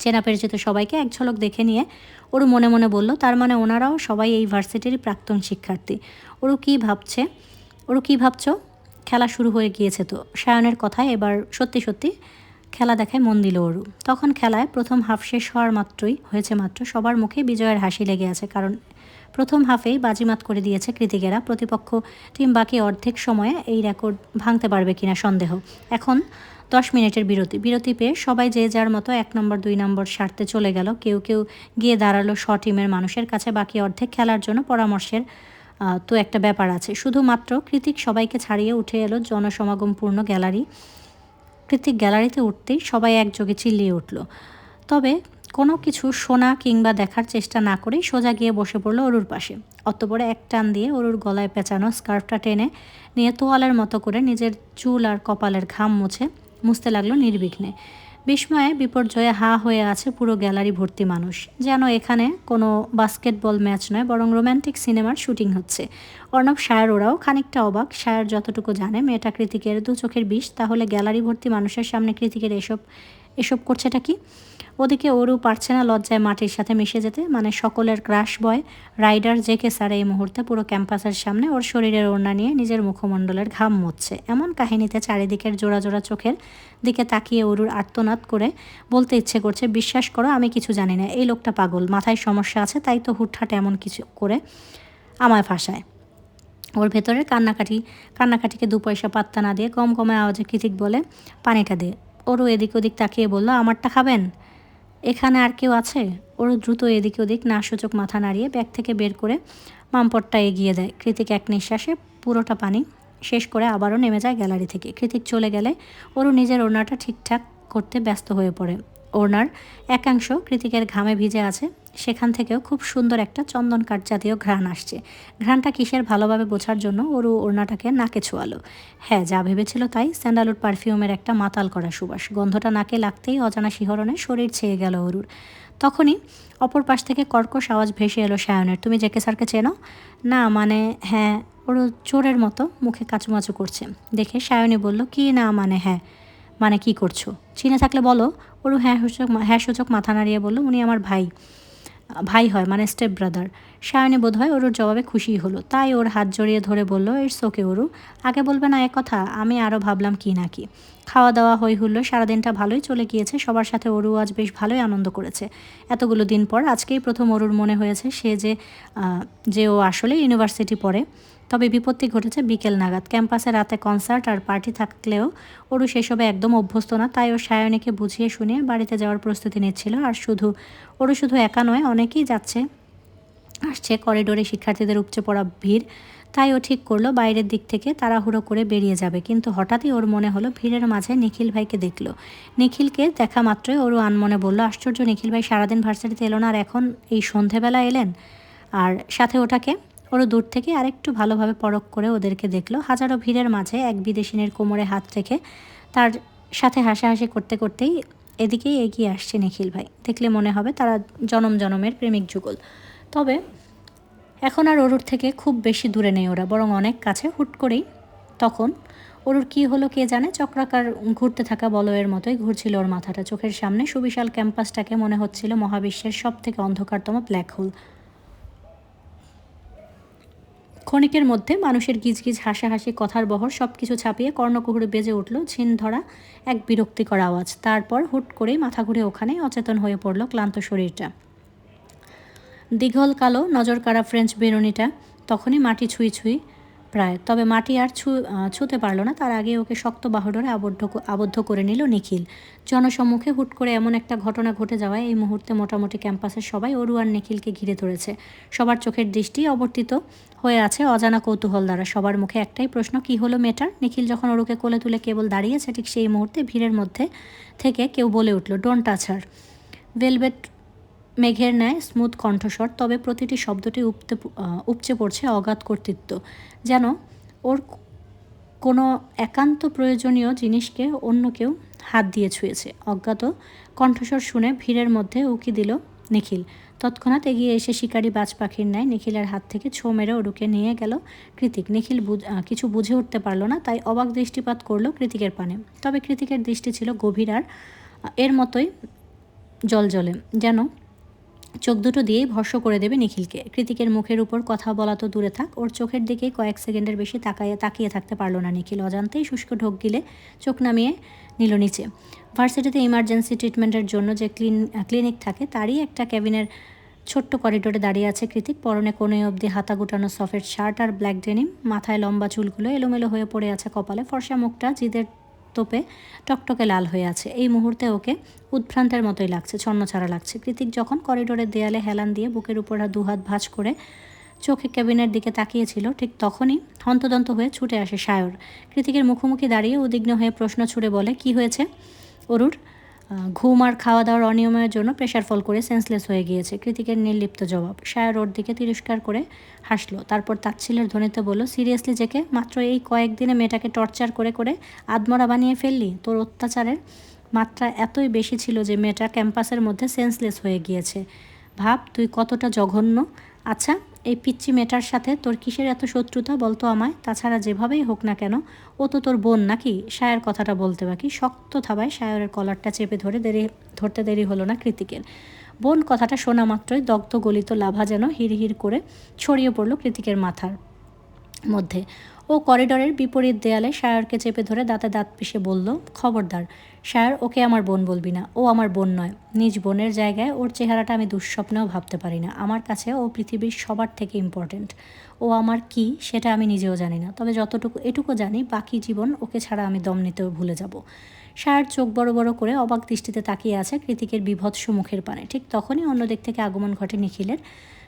A: চেনা পরিচিত সবাইকে এক ঝলক দেখে নিয়ে ওরু মনে মনে বলল, তার মানে ওনারাও সবাই এই ভার্সিটির প্রাক্তন শিক্ষার্থী। ওরু কি ভাবছ? খেলা শুরু হয়ে গিয়েছে তো। সায়নের কথায় এবার সত্যি সত্যি খেলা দেখায় মন দিল ওরু। তখন খেলায় প্রথম হাফ শেষ হওয়ার হয়েছে মাত্র সবার মুখে বিজয়ের হাসি লেগে আছে, কারণ প্রথম হাফেই বাজিমাত করে দিয়েছে কৃতিকেরা। প্রতিপক্ষ টিম বাকি অর্ধেক সময়ে এই রেকর্ড ভাঙতে পারবে কিনা সন্দেহ। এখন 10 মিনিটের বিরতি পেয়ে সবাই যে যার মতো 1 নম্বর 2 নম্বর সারতে চলে গেল। কেউ গিয়ে দাঁড়ালো টিমের মানুষের কাছে। বাকি অর্ধেক খেলার জন্য পরামর্শের তো একটা ব্যাপার আছে। শুধুমাত্র কৃতিক সবাইকে ছাড়িয়ে উঠে এলো জনসমাগমপূর্ণ গ্যালারি। কৃতিক গ্যালারিতে উঠতেই সবাই একযোগে চিল্লিয়ে উঠল। তবে কোনো কিছু শোনা কিংবা দেখার চেষ্টা না করেই সোজা গিয়ে বসে পড়ল ওরুর পাশে। অতঃপরে এক টান দিয়ে ওরুর গলায় পেঁচানো স্কার্ফটা টেনে নিয়ে তোয়ালের মতো করে নিজের চুল আর কপালের ঘাম মুছতে লাগলো নির্বিঘ্নে। বিস্ময়ে বিপর্যয়ে হা হয়ে আছে পুরো গ্যালারি ভর্তি মানুষ। যেন এখানে কোনো বাস্কেটবল ম্যাচ নয়, বরং রোম্যান্টিক সিনেমার শুটিং হচ্ছে। অর্ণব, সায়র ওরাও খানিকটা অবাক। সায়র যতটুকু জানে মেয়েটা কৃতিকের 2 চোখের বিষ, তাহলে গ্যালারি ভর্তি মানুষের সামনে কৃতিকের এসব করছেটা কি? ওদিকে ওরু পারছে না লজ্জায় মাটির সাথে মিশে যেতে। মানে সকলের ক্রাশ বয় রাইডার জে.কে স্যার এই মুহূর্তে পুরো ক্যাম্পাসের সামনে ওর শরীরের ওড়না নিয়ে নিজের মুখমণ্ডলের ঘাম মুছছে। এমন কাহিনীতে চারিদিকের জোড়া জোড়া চোখের দিকে তাকিয়ে ওরুর আর্তনাদ করে বলতে ইচ্ছে করছে, বিশ্বাস করো আমি কিছু জানি না, এই লোকটা পাগল, মাথায় সমস্যা আছে, তাই তো হুটহাট এমন কিছু করে আমায় ফাঁসায়। ওর ভেতরের কান্নাকাটিকে 2 পয়সা পাত্তা না দিয়ে কমে আওয়াজে কৃতিক বলে, পানিটা দে। ওরও এদিক ওদিক তাকিয়ে বলল, আমারটা খাবেন? এখানে আর কেউ আছে? ওরও দ্রুত এদিক ওদিক না সূচক মাথা নাড়িয়ে ব্যাগ থেকে বের করে মামপটটা এগিয়ে দেয়। কৃতিক এক নিঃশ্বাসে পুরোটা পানি শেষ করে আবারও নেমে যায় গ্যালারি থেকে। কৃতিক চলে গেলে ওরও নিজের ওড়নাটা ঠিকঠাক করতে ব্যস্ত হয়ে পড়ে। ওড়নার একাংশ কৃতিকের ঘামে ভিজে আছে, সেখান থেকেও খুব সুন্দর একটা চন্দন কাঠ জাতীয় ঘ্রাণ আসছে। ঘ্রাণটা কিসের ভালোভাবে বোঝার জন্য ওরু ওড়নাটাকে নাকে ছোঁয়ালো। হ্যাঁ, যা ভেবেছিল তাই, স্যান্ডালউড পারফিউমের একটা মাতাল করা সুবাস। গন্ধটা নাকে লাগতেই অজানা শিহরণে শরীর ছেয়ে গেল ওরুর। তখনই অপর পাশ থেকে কর্কশ আওয়াজ ভেসে এলো সায়নের, তুমি জেকে স্যারকে চেনো? না মানে হ্যাঁ। ওরু চোরের মতো মুখে কাচুমাচু করছে দেখে সায়নী বলল, কি না মানে হ্যাঁ, মানে কি করছো? চিনে থাকলে বলো। ওরু হ্যাঁ সূচক মাথা নাড়িয়ে বলল, উনি আমার ভাই হয়, মানে স্টেপ ব্রাদার। সায়নী বোধ হয় ওরুর জবাবে খুশিই হলো, তাই ওর হাত জড়িয়ে ধরে বলল, ইটস ওকে ওরু, আগে বলবে না কথা? আমি আরও ভাবলাম কি না কি। খাওয়া দাওয়া হই হুল্লো, সারাদিনটা ভালোই চলে গিয়েছে সবার সাথে। ওরু আজ বেশ ভালোই আনন্দ করেছে। এতগুলো দিন পর আজকেই প্রথম ওরুর মনে হয়েছে যে ও আসলে ইউনিভার্সিটি পড়ে। তবে বিপত্তি ঘটেছে বিকেল নাগাদ। ক্যাম্পাসে রাতে কনসার্ট আর পার্টি থাকলেও ওরু সেসবে একদম অভ্যস্ত না, তাই ও সায়নীকে বুঝিয়ে শুনিয়ে বাড়িতে যাওয়ার প্রস্তুতি নিচ্ছিল। আর ওরু শুধু একা নয়, অনেকেই যাচ্ছে আসছে, করিডোরে শিক্ষার্থীদের উপচে পড়া ভিড়। তাই ও ঠিক করলো বাইরের দিক থেকে তাড়াহুড়ো করে বেরিয়ে যাবে। কিন্তু হঠাৎই ওর মনে হলো ভিড়ের মাঝে নিখিল ভাইকে দেখলো। নিখিলকে দেখা মাত্রই ওরু আনমনে বলল, আশ্চর্য, নিখিল ভাই সারাদিন ভার্সিটিতে এলো না আর এখন এই সন্ধেবেলা এলেন, আর সাথে ওটাকে। ওরও দূর থেকে আরেকটু ভালোভাবে পরখ করে ওদেরকে দেখলো। হাজারো ভিড়ের মাঝে এক বিদেশিনীর কোমরে হাত রেখে তার সাথে হাসাহাসি করতে করতেই এদিকেই এগিয়ে আসছে নিখিল ভাই। দেখলে মনে হবে তারা জনম জনমের প্রেমিক যুগল। তবে এখন আর অরুর থেকে খুব বেশি দূরে নেই ওরা, বরং অনেক কাছে। হুট করেই তখন অরুর কী হলো কে জানে, চক্রাকার ঘুরতে থাকা বলয়ের মতোই ঘুরছিল ওর মাথাটা। চোখের সামনে সুবিশাল ক্যাম্পাসটাকে মনে হচ্ছিল মহাবিশ্বের সব থেকে অন্ধকারতম ব্ল্যাক হোল। ক্ষণিকের মধ্যে মানুষের গিজগিজ হাসাহাসি কথার বহর সব কিছু ছাপিয়ে কর্ণকুহুরে বেজে উঠল ঝিন ধরা এক বিরক্তিকর আওয়াজ। তারপর হুট করেই মাথা ঘুরে ওখানেই অচেতন হয়ে পড়ল ক্লান্ত শরীরটা। দীঘল কালো নজর কাড়া ফ্রেঞ্চ বেরুনিটা তখনই মাটি ছুঁই ছুঁই প্রায়। তবে মাটি আর ছুঁতে পারল না, তার আগে ওকে শক্ত বাহুডোরে আবদ্ধ করে নিল নিখিল। জনসম্মুখে হুট করে এমন একটা ঘটনা ঘটে যাওয়ায় এই মুহূর্তে মোটামুটি ক্যাম্পাসের সবাই অরু আর নিখিলকে ঘিরে ধরেছে। সবার চোখের দৃষ্টি অবর্তিত হয়ে আছে অজানা কৌতূহল দ্বারা। সবার মুখে একটাই প্রশ্ন, কী হলো মেয়েটার? নিখিল যখন অরুকে কোলে তুলে কেবল দাঁড়িয়েছে, ঠিক সেই মুহূর্তে ভিড়ের মধ্যে থেকে কেউ বলে উঠল, ডোন্ট টাচ হার। ভেলভেট মেঘের ন্যায় স্মুথ কণ্ঠস্বর, তবে প্রতিটি শব্দটি উপচে পড়ছে অগাধ কর্তৃত্ব, যেন ওর কোনো একান্ত প্রয়োজনীয় জিনিসকে অন্য কেউ হাত দিয়ে ছুঁয়েছে। অজ্ঞাত কণ্ঠস্বর শুনে ভিড়ের মধ্যে উকি দিল নিখিল। তৎক্ষণাৎ এগিয়ে এসে শিকারি বাজ পাখির ন্যায় নিখিলের হাত থেকে ছো মেরে ওরুকে নিয়ে গেল কৃতিক। নিখিল কিছু বুঝে উঠতে পারল না, তাই অবাক দৃষ্টিপাত করলো কৃতিকের পানে। তবে কৃতিকের দৃষ্টি ছিল গভীর আর এর মতোই জলজলে, যেন চোখ দুটো দিয়েই ভস্য করে দেবে নিখিলকে। কৃতিকের মুখের উপর কথা বলা তো দূরে থাক, ওর চোখের দিকেই কয়েক সেকেন্ডের বেশি তাকিয়ে থাকতে পারল না নিখিল। অজান্তেই শুষ্ক ঢোক গিলে চোখ নামিয়ে নিল নিচে। ভার্সিটিতে ইমার্জেন্সি ট্রিটমেন্টের জন্য যে ক্লিনিক থাকে তারই একটা ক্যাবিনের ছোট্ট করিডোরে দাঁড়িয়ে আছে কৃতিক। পরনে কোণে অবধি হাতা গুটানো সফেট শার্ট আর ব্ল্যাক ডেনিম, মাথায় লম্বা চুলগুলো এলোমেলো হয়ে পড়ে আছে কপালে, ফর্সা মুখটা জিদের তোপে টকটকে লাল হয়ে আছে। এই মুহূর্তে ওকে উদ্ভ্রান্তের মতোই লাগছে, ছন্নছাড়া লাগছে। কৃতিক যখন করিডোরের দেয়ালে হেলান দিয়ে বুকের উপর দুহাত ভাঁজ করে চোখে ক্যাবিনের দিকে তাকিয়েছিল, ঠিক তখনই হন্তদন্ত হয়ে ছুটে আসে সায়র। কৃতিকের মুখোমুখি দাঁড়িয়ে উদ্বিগ্ন হয়ে প্রশ্ন ছুড়ে বলে, কি হয়েছে অরুর? ঘুম আর খাওয়া দাওয়ার অনিয়মের জন্য প্রেশার ফল করে সেন্সলেস হয়ে গিয়েছে। কৃতিকের নির্লিপ্ত জবাব। সায়র ওর দিকে তিরস্কার করে হাসলো, তারপর তাচ্ছিলের ধ্বনিতে বলল, সিরিয়াসলি জেকে, মাত্র এই কয়েকদিনে মেয়েটাকে টর্চার করে করে আদমরা বানিয়ে ফেললি? তোর অত্যাচারের মাত্রা এতই বেশি ছিল যে মেয়েটা ক্যাম্পাসের মধ্যে সেন্সলেস হয়ে গিয়েছে। ভাব তুই কতটা জঘন্য। আচ্ছা, এই পিচ্চি মেয়েটার সাথে তোর কিসের এত শত্রুতা বলতো আমায়? তাছাড়া যেভাবেই হোক না কেন ও তো তোর বোন নাকি? সায়র কথাটা বলতে বাকি শক্ত থাবায় সায়রের কলারটা চেপে ধরতে দেরি হলো না কৃতিকের। বোন কথাটা শোনা মাত্রই দগ্ধ গলিত লাভা যেন হিড়হিড় করে ছড়িয়ে পড়ল কৃতিকের মাথার মধ্যে। ও করিডোরের বিপরীত দেয়ালে সায়রকে চেপে ধরে দাঁতে দাঁত পিষে বলল, খবরদার সায়র, ওকে আমার বোন বলবি না। ও আমার বোন নয়। নিজ বোনের জায়গায় ওর চেহারাটা আমি দুঃস্বপ্নেও ভাবতে পারি না। আমার কাছে ও পৃথিবীর সবার থেকে ইম্পর্ট্যান্ট। ও আমার কি সেটা আমি নিজেও জানি না, তবে এটুকু জানি, বাকি জীবন ওকে ছাড়া আমি দম নিতেও ভুলে যাব। সায়র চোখ বড় বড় করে অবাক দৃষ্টিতে তাকিয়ে আছে কৃতিকের বিভৎস মুখের পানে। ঠিক তখনই অন্য দিক থেকে আগমন ঘটে নিখিলের।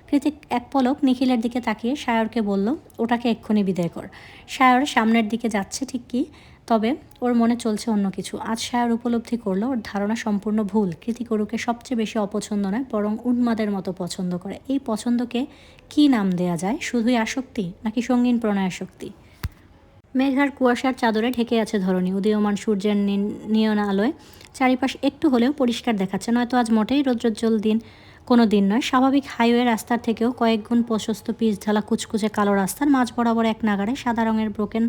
A: কৃতিক এক পলক নিখিলের দিকে তাকিয়ে সায়রকে বলল, ওটাকে এক্ষুনি বিদায় কর। সায়র সামনের দিকে যাচ্ছে ঠিক কি, তবে ওর মনে চলছে অন্য কিছু। আজ সায়র উপলব্ধি করলো ওর ধারণা সম্পূর্ণ ভুল। কৃতিক ওরুকে সবচেয়ে বেশি অপছন্দ নয়, বরং উন্মাদের মতো পছন্দ করে। এই পছন্দকে কি নাম দেয়া যায়? শুধুই আসক্তি নাকি সঙ্গীন প্রণয়াসক্তি? মেঘার কুয়াশার চাদরে ঢেকে আছে ধরণী। উদীয়মান সূর্যের নিয়ন আলোয় চারিপাশ একটু হলেও পরিষ্কার দেখাচ্ছে, নয়তো আজ মোটেই রৌদ্রোজ্জ্বল কোনো দিন নয়। স্বাভাবিক হাইওয়ে রাস্তার থেকেও কয়েক গুণ প্রশস্ত পিচ ঢালা কুচকুচে কালো রাস্তার মাঝ বরাবর এক নাগারে সাদা রঙের ব্রোকেন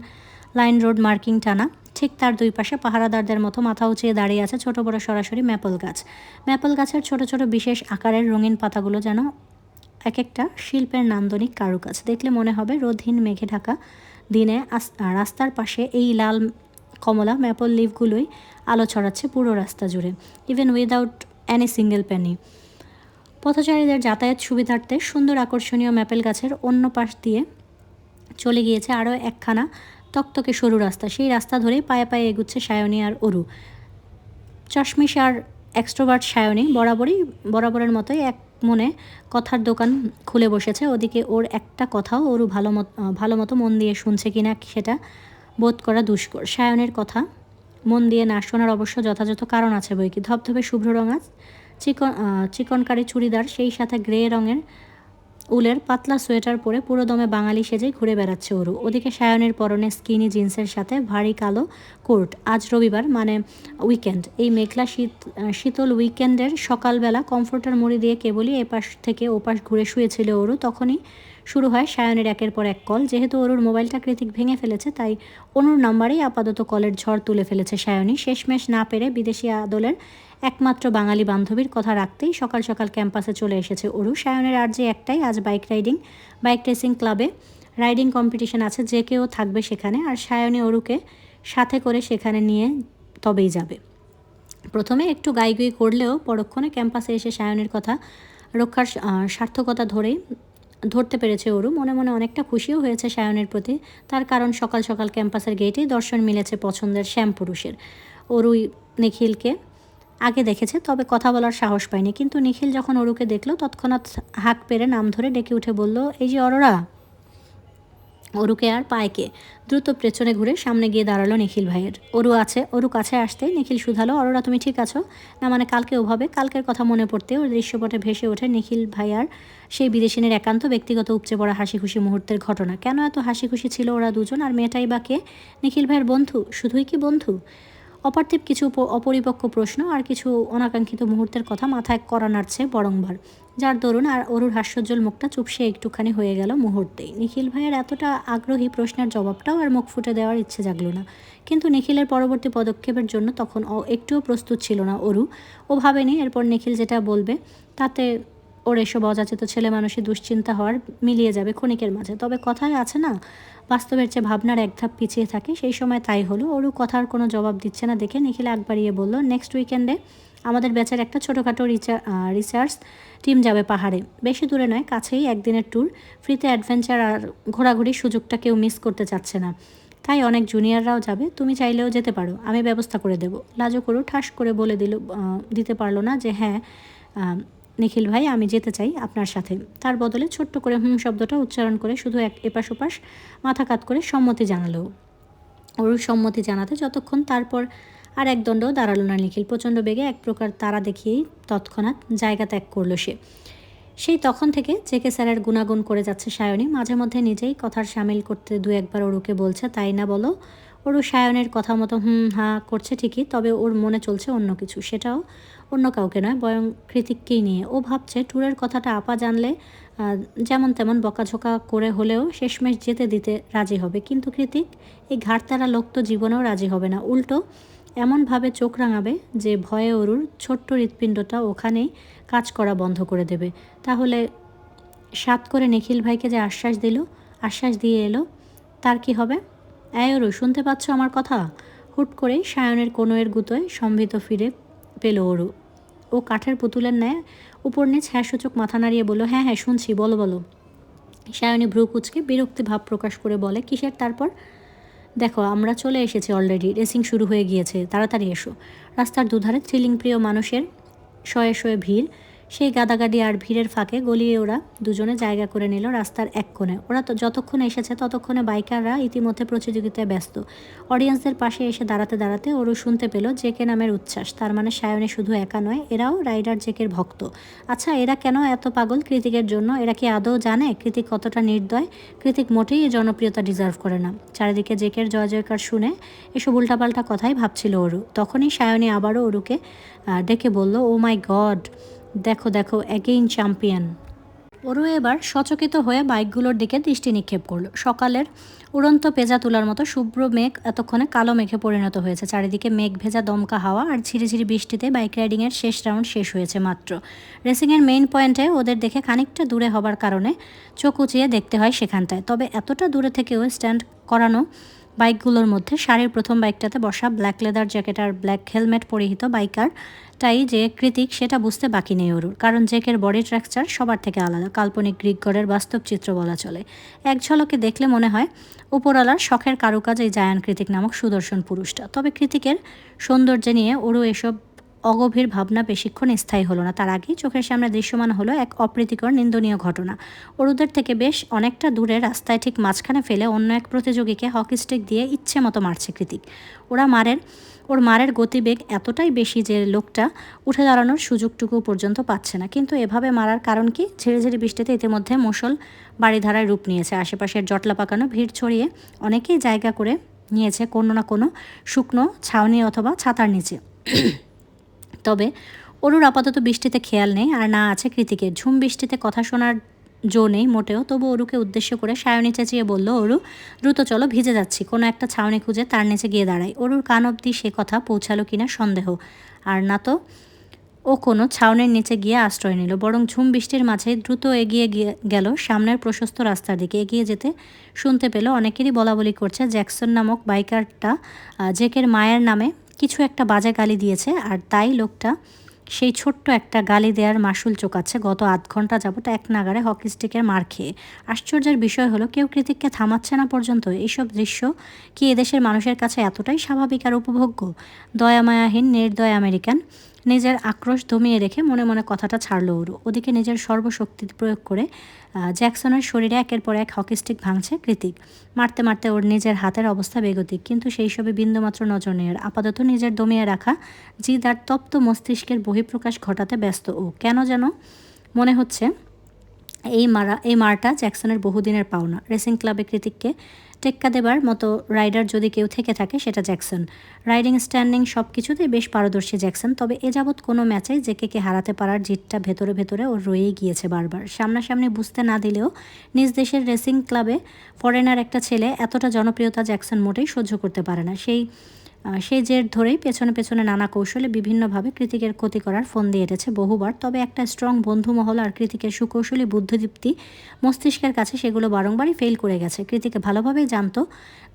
A: লাইন রোড মার্কিং টানা। ঠিক তার দুই পাশে পাহারাদারদের মতো মাথা উঁচিয়ে দাঁড়িয়ে আছে ছোট বড় সরাসরি ম্যাপল গাছ। ম্যাপল গাছের ছোট ছোট বিশেষ আকারের রঙিন পাতাগুলো যেন এক একটা শিল্পের নান্দনিক কারুকাজ। দেখলে মনে হবে রোদহীন মেঘে ঢাকা দিনে রাস্তার পাশে এই লাল কমলা ম্যাপল লিভগুলোই আলো ছড়াচ্ছে পুরো রাস্তা জুড়ে, even without any single penny. পথচারীদের যাতায়াত সুবিধার্থে সুন্দর আকর্ষণীয় ম্যাপেল গাছের অন্য পাশ দিয়ে চলে গিয়েছে আরও একখানা তকতকে সরু রাস্তা। সেই রাস্তা ধরেই পায়ে পায়ে এগুচ্ছে সায়নী আর অরু। চশমিশ আর এক্সট্রোভার্ট সায়নী বরাবরের মতোই এক মনে কথার দোকান খুলে বসেছে। ওদিকে ওর একটা কথাও অরু ভালো মতো মন দিয়ে শুনছে কিনা সেটা বোধ করা দুষ্কর। সায়নের কথা মন দিয়ে না শোনার অবশ্য যথাযথ কারণ আছে বইকি। ধবধবে শুভ্র রঙা চিকনকারি চুড়িদার, সেই সাথে গ্রে রঙের উলের পাতলা সোয়েটার পরে পুরো দমে বাঙালি সেজে ঘুরে বেড়াচ্ছে অরু। ওদিকে সায়নের পরনে স্কিনি জিন্সের সাথে ভারী কালো কোট। আজ রবিবার, মানে উইকেন্ড। এই মেঘলা শীতল উইকেন্ডের সকালবেলা কমফোর্টার মুড়ি দিয়ে কেবলই এপাশ থেকে ওপাশ ঘুরে শুয়েছিল অরু। তখনই শুরু হয় সায়নের একের পর এক কল। যেহেতু অরুর মোবাইলটা কৃতিক ভেঙে ফেলেছে, তাই অনুর নাম্বারেই আপাতত কলের ঝড় তুলে ফেলেছে সায়নী। শেষমেশ না পেরে বিদেশি আদলের একমাত্র বাঙালি বান্ধবীর কথা রাখতেই সকাল সকাল ক্যাম্পাসে চলে এসেছে অরু। সায়নের আর যে একটাই, আজ বাইক রেসিং ক্লাবে রাইডিং কম্পিটিশন আছে, যে কেউ থাকবে সেখানে। আর সায়নী অরুকে সাথে করে সেখানে নিয়ে তবেই যাবে। প্রথমে একটু গাইগুই করলেও পরক্ষণে ক্যাম্পাসে এসে সায়নের কথা রক্ষার সার্থকতা ধরতে পেরেছে অরু। মনে মনে অনেকটা খুশিও হয়েছে সায়নের প্রতি। তার কারণ সকাল সকাল ক্যাম্পাসের গেটেই দর্শন মিলেছে পছন্দের শ্যাম পুরুষের। অরু নিখিলকে আগে দেখেছে, তবে কথা বলার সাহস পায়নি। কিন্তু নিখিল যখন অরুকে দেখলো, তৎক্ষণাৎ হাঁক পেরে নাম ধরে ডেকে উঠে বলল, এই যে অরোরা। অরুকে আর পায়কে দ্রুত পেছনে ঘুরে সামনে গিয়ে দাঁড়ালো নিখিল ভাইয়ের। অরু কাছে আসতে নিখিল শুধালো, অরোরা তুমি ঠিক আছো? না মানে কালকে ওভাবে। কালকের কথা মনে পড়তে ওর দৃশ্যপটে ভেসে ওঠে নিখিল ভাইয়ার সেই বিদেশিনের একান্ত ব্যক্তিগত উপচে পড়া হাসি খুশি মুহূর্তের ঘটনা। কেন এত হাসি খুশি ছিল ওরা দুজন? আর মেয়েটাই বা কে? নিখিল ভাইয়ের বন্ধু? শুধুই কি বন্ধু? অপার্থিব কিছু অপরিপক্ক প্রশ্ন আর কিছু অনাকাঙ্ক্ষিত মুহূর্তের কথা মাথায় করা নাড়ছে বরংবার, যার দরুন আর অরুর হাস্যোজ্জ্বল মুখটা চুপসে একটুখানি হয়ে গেল মুহূর্তেই। নিখিল ভাইয়ের এতটা আগ্রহী প্রশ্নের জবাবটাও আর মুখ ফুটে দেওয়ার ইচ্ছে জাগলো না। কিন্তু নিখিলের পরবর্তী পদক্ষেপের জন্য তখন একটুও প্রস্তুত ছিল না অরু। ও ভাবেনি এরপর নিখিল যেটা বলবে তাতে ওর এসব অযাচিত ছেলে মানুষের দুশ্চিন্তা হওয়ার মিলিয়ে যাবে ক্ষণিকের মাঝে। তবে কথায় আছে না, বাস্তবের চেয়ে ভাবনার এক ধাপ পিছিয়ে থাকে। সেই সময় তাই হলো। অরু কথার কোনো জবাব দিচ্ছে না দেখে নিখিল আগ বাড়িয়ে বলল, নেক্সট উইকেন্ডে আমাদের ব্যাচের একটা ছোটোখাটো রিসার্চ টিম যাবে পাহাড়ে। বেশি দূরে নয়, কাছেই, একদিনের ট্যুর। ফ্রিতে অ্যাডভেঞ্চার আর ঘোরাঘুরির সুযোগটা কেউ মিস করতে চাচ্ছে না। তাই অনেক জুনিয়ররাও যাবে, তুমি চাইলেও যেতে পারো, আমি ব্যবস্থা করে দেব। লাজুক অরু ঠাস করে বলে দিতে পারলো না যে হ্যাঁ নিখিল ভাই, আমি যেতে চাই আপনার সাথে। তার বদলে ছোট্ট করে শব্দটা উচ্চারণ করে শুধু এপাশ ওপাশ মাথা কাত করে সম্মতি জানালো। অরুর সম্মতি জানাতে যতক্ষণ তারপর আর এক দণ্ডও দাঁড়ালো না নিখিল। প্রচণ্ড বেগে এক প্রকার তাড়া দেখিয়েই তৎক্ষণাৎ জায়গা ত্যাগ করলো সে। সেই তখন থেকে জেকে স্যারের গুণাগুণ করে যাচ্ছে সায়নী। মাঝে মধ্যে নিজেই কথার সামিল করতে দু একবার অরুকে বলছে, তাই না বলো? অরু সায়নের কথা মতো হা করছে ঠিকই, তবে ওর মনে চলছে অন্য কিছু। সেটাও অন্য কাউকে নয়, বরং কৃতিককেই নিয়ে। ও ভাবছে ট্যুরের কথাটা আপা জানলে যেমন তেমন বকাঝোকা করে হলেও শেষমেশ যেতে দিতে রাজি হবে। কিন্তু কৃতিক, এই ঘাড়তারা লোক তো জীবনেও রাজি হবে না। উল্টো এমনভাবে চোখ রাঙাবে যে ভয়ে অরুর ছোট্ট হৃৎপিণ্ডটা ওখানেই কাজ করা বন্ধ করে দেবে। তাহলে সাত করে নিখিল ভাইকে যে আশ্বাস দিয়ে এলো, তার কি হবে? অরু, শুনতে পাচ্ছ আমার কথা? হুট করেই সায়নের কনুয়ের গুতোয় সম্ভিত ফিরে পেল অরু। ও কাঠের পুতুলের ন্যায় উপর নিচ হ্যাঁসূচক মাথা নাড়িয়ে বলল, হ্যাঁ হ্যাঁ শুনছি, বলো বলো। সায়নী ভ্রু কুচকে বিরক্তি ভাব প্রকাশ করে বলে, কিসের তারপর? দেখো, আমরা চলে এসেছি অলরেডি, রেসিং শুরু হয়ে গিয়েছে, তাড়াতাড়ি এসো। রাস্তার দুধারে থ্রিলিং প্রিয় মানুষের শয়ে শয়ে ভিড়। সেই গাদাগাদি আর ভিড়ের ফাঁকে গলিয়ে ওরা দুজনে জায়গা করে নিল রাস্তার এক কোণে। ওরা তো যতক্ষণ এসেছে ততক্ষণে বাইকাররা ইতিমধ্যে প্রতিযোগিতায় ব্যস্ত। অডিয়েন্সদের পাশে এসে দাঁড়াতে দাঁড়াতে ওরও শুনতে পেল জেকে নামের উচ্ছ্বাস। তার মানে সায়নে শুধু একা নয়, এরাও রাইডার জেকের ভক্ত। আচ্ছা, এরা কেন এত পাগল কৃতিকের জন্য? এরা কি আদৌ জানে কৃতিক কতটা নির্দয়? কৃতিক মোটেই এই জনপ্রিয়তা ডিজার্ভ করে না। চারিদিকে জেকের জয় জয়কার শুনে এসব উল্টাপাল্টা কথাই ভাবছিল অরু। তখনই সায়নী আবারও অরুকে ডেকে বলল, ও মাই গড, দেখো দেখো, অ্যাগেইন চ্যাম্পিয়ন। ওরও এবার সচকিত হয়ে বাইকগুলোর দিকে দৃষ্টি নিক্ষেপ করলো। সকালের উড়ন্ত পেঁজা তোলার মতো শুভ্র মেঘ এতক্ষণে কালো মেঘে পরিণত হয়েছে। চারিদিকে মেঘ ভেজা দমকা হাওয়া আর ঝিরিঝিরি বৃষ্টিতে বাইক রাইডিংয়ের শেষ রাউন্ড শেষ হয়েছে মাত্র। রেসিংয়ের মেইন পয়েন্টে ওদের দেখে খানিকটা দূরে হবার কারণে চোখ উঁচিয়ে দেখতে হয় সেখানটায়। তবে এতটা দূরে থেকেও স্ট্যান্ড করানো বাইকগুলোর মধ্যে সারির প্রথম বাইকটাতে বসা ব্ল্যাক লেদার জ্যাকেট আর ব্ল্যাক হেলমেট পরিহিত বাইকারটাই যে কৃতিক সেটা বুঝতে বাকি নেই অরুর, কারণ জ্যাকের বডি স্ট্রাকচার সবার থেকে আলাদা, কাল্পনিক গ্রিক গডের বাস্তব চিত্র বলা চলে। এক ঝলকে দেখলে মনে হয় উপরওয়ালার শখের কারুকাজ এই জায়ান কৃতিক নামক সুদর্শন পুরুষটা। তবে কৃতিকের সৌন্দর্য নিয়ে অরু এসব অগভীর ভাবনা বেশিক্ষণ স্থায়ী হলো না। তার আগেই চোখের সামনে দৃশ্যমান হলো এক অপ্রীতিকর নিন্দনীয় ঘটনা। অরুদের থেকে বেশ অনেকটা দূরে রাস্তায় ঠিক মাঝখানে ফেলে অন্য এক প্রতিযোগীকে হকি স্টিক দিয়ে ইচ্ছে মতো মারছে কৃতিক। ওর মারের গতিবেগ এতটাই বেশি যে লোকটা উঠে দাঁড়ানোর সুযোগটুকু পর্যন্ত পাচ্ছে না। কিন্তু এভাবে মারার কারণ কি? ঝিরিঝিরি বৃষ্টিতে ইতিমধ্যে মুষল বাড়িধারায় রূপ নিয়েছে। আশেপাশের জটলা পাকানো ভিড় ছড়িয়ে অনেকেই জায়গা করে নিয়েছে কোনো না কোনো শুকনো ছাউনি অথবা ছাতার নিচে। তবে অরুর আপাতত বৃষ্টিতে খেয়াল নেই, আর না আছে কৃতিকের। ঝুম বৃষ্টিতে কথা শোনার জো নেই মোটেও। তবু অরুকে উদ্দেশ্য করে সায়নী চেঁচিয়ে বলল, অরু দ্রুত চলো, ভিজে যাচ্ছি। কোনো একটা ছাউনি খুঁজে তার নিচে গিয়ে দাঁড়াই। অরুর কান অবধি সে কথা পৌঁছালো কিনা সন্দেহ। আর না তো ও কোনো ছাউনির নিচে গিয়ে আশ্রয় নিল, বরং ঝুম বৃষ্টির মাঝে দ্রুত এগিয়ে গেল সামনের প্রশস্ত রাস্তার দিকে। এগিয়ে যেতে শুনতে পেল অনেকেরই বলাবলি করছে জ্যাকসন নামক বাইকারটা জেকের মায়ের নামে কিছু একটা বাজে গালি দিয়েছে, আর তাই লোকটা সেই ছোট্ট একটা গালি দেওয়ার মাসুল চোকাচ্ছে গত আধ ঘন্টা যাবত এক নাগারে হকি স্টিকের মার খেয়ে। আশ্চর্যের বিষয় হলো কেউ কৃতিককে থামাচ্ছে না পর্যন্ত। এইসব দৃশ্য কি এদেশের মানুষের কাছে এতটাই স্বাভাবিক আর উপভোগ্য? দয়ামায়াহীন নির্দয় আমেরিকান নিজের আক্রোশ দমিয়ে রেখে মনে মনে কথাটা ছাড়ল ওরু। ওদিকে নিজের সর্বশক্তি প্রয়োগ করে জ্যাকসনের শরীরে একের পর এক হকি স্টিক ভাঙছে কৃতিক। মারতে মারতে ওর নিজের হাতের অবস্থা বেগতিক, কিন্তু সেই সবে বিন্দুমাত্র নজর নেই। আপাতত নিজের দমিয়ে রাখা জিদ আর তপ্ত মস্তিষ্কের বহিঃপ্রকাশ ঘটাতে ব্যস্ত ও। কেন যেন মনে হচ্ছে এই মারটা জ্যাকসনের বহুদিনের পাওনা। রেসিং ক্লাবে কৃতিককে টেক্কা দেবার মতো রাইডার যদি কেউ থেকে থাকে সেটা জ্যাকসন। রাইডিং, স্ট্যান্ডিং সব কিছুতেই বেশ পারদর্শী জ্যাকসন। তবে এ যাবৎ কোনো ম্যাচে জেকেকে হারাতে পারার জিতটা ভেতরে ভেতরে ওর রয়েই গিয়েছে বারবার। সামনাসামনি বুঝতে না দিলেও নিজ দেশের রেসিং ক্লাবে ফরেনার একটা ছেলে এতটা জনপ্রিয়তা জ্যাকসন মোটেই সহ্য করতে পারে না। সেই জের ধরেই পেছনে পেছনে নানা কৌশলে বিভিন্নভাবে কৃতিকের ক্ষতি করার ফোন দিয়ে এটেছে বহুবার। তবে একটা স্ট্রং বন্ধু মহল আর কৃতিকের সুকৌশলী বুদ্ধিদীপ্তি মস্তিষ্কের কাছে সেগুলো বারংবারই ফেল করে গেছে। কৃতিকে ভালোভাবেই জানতো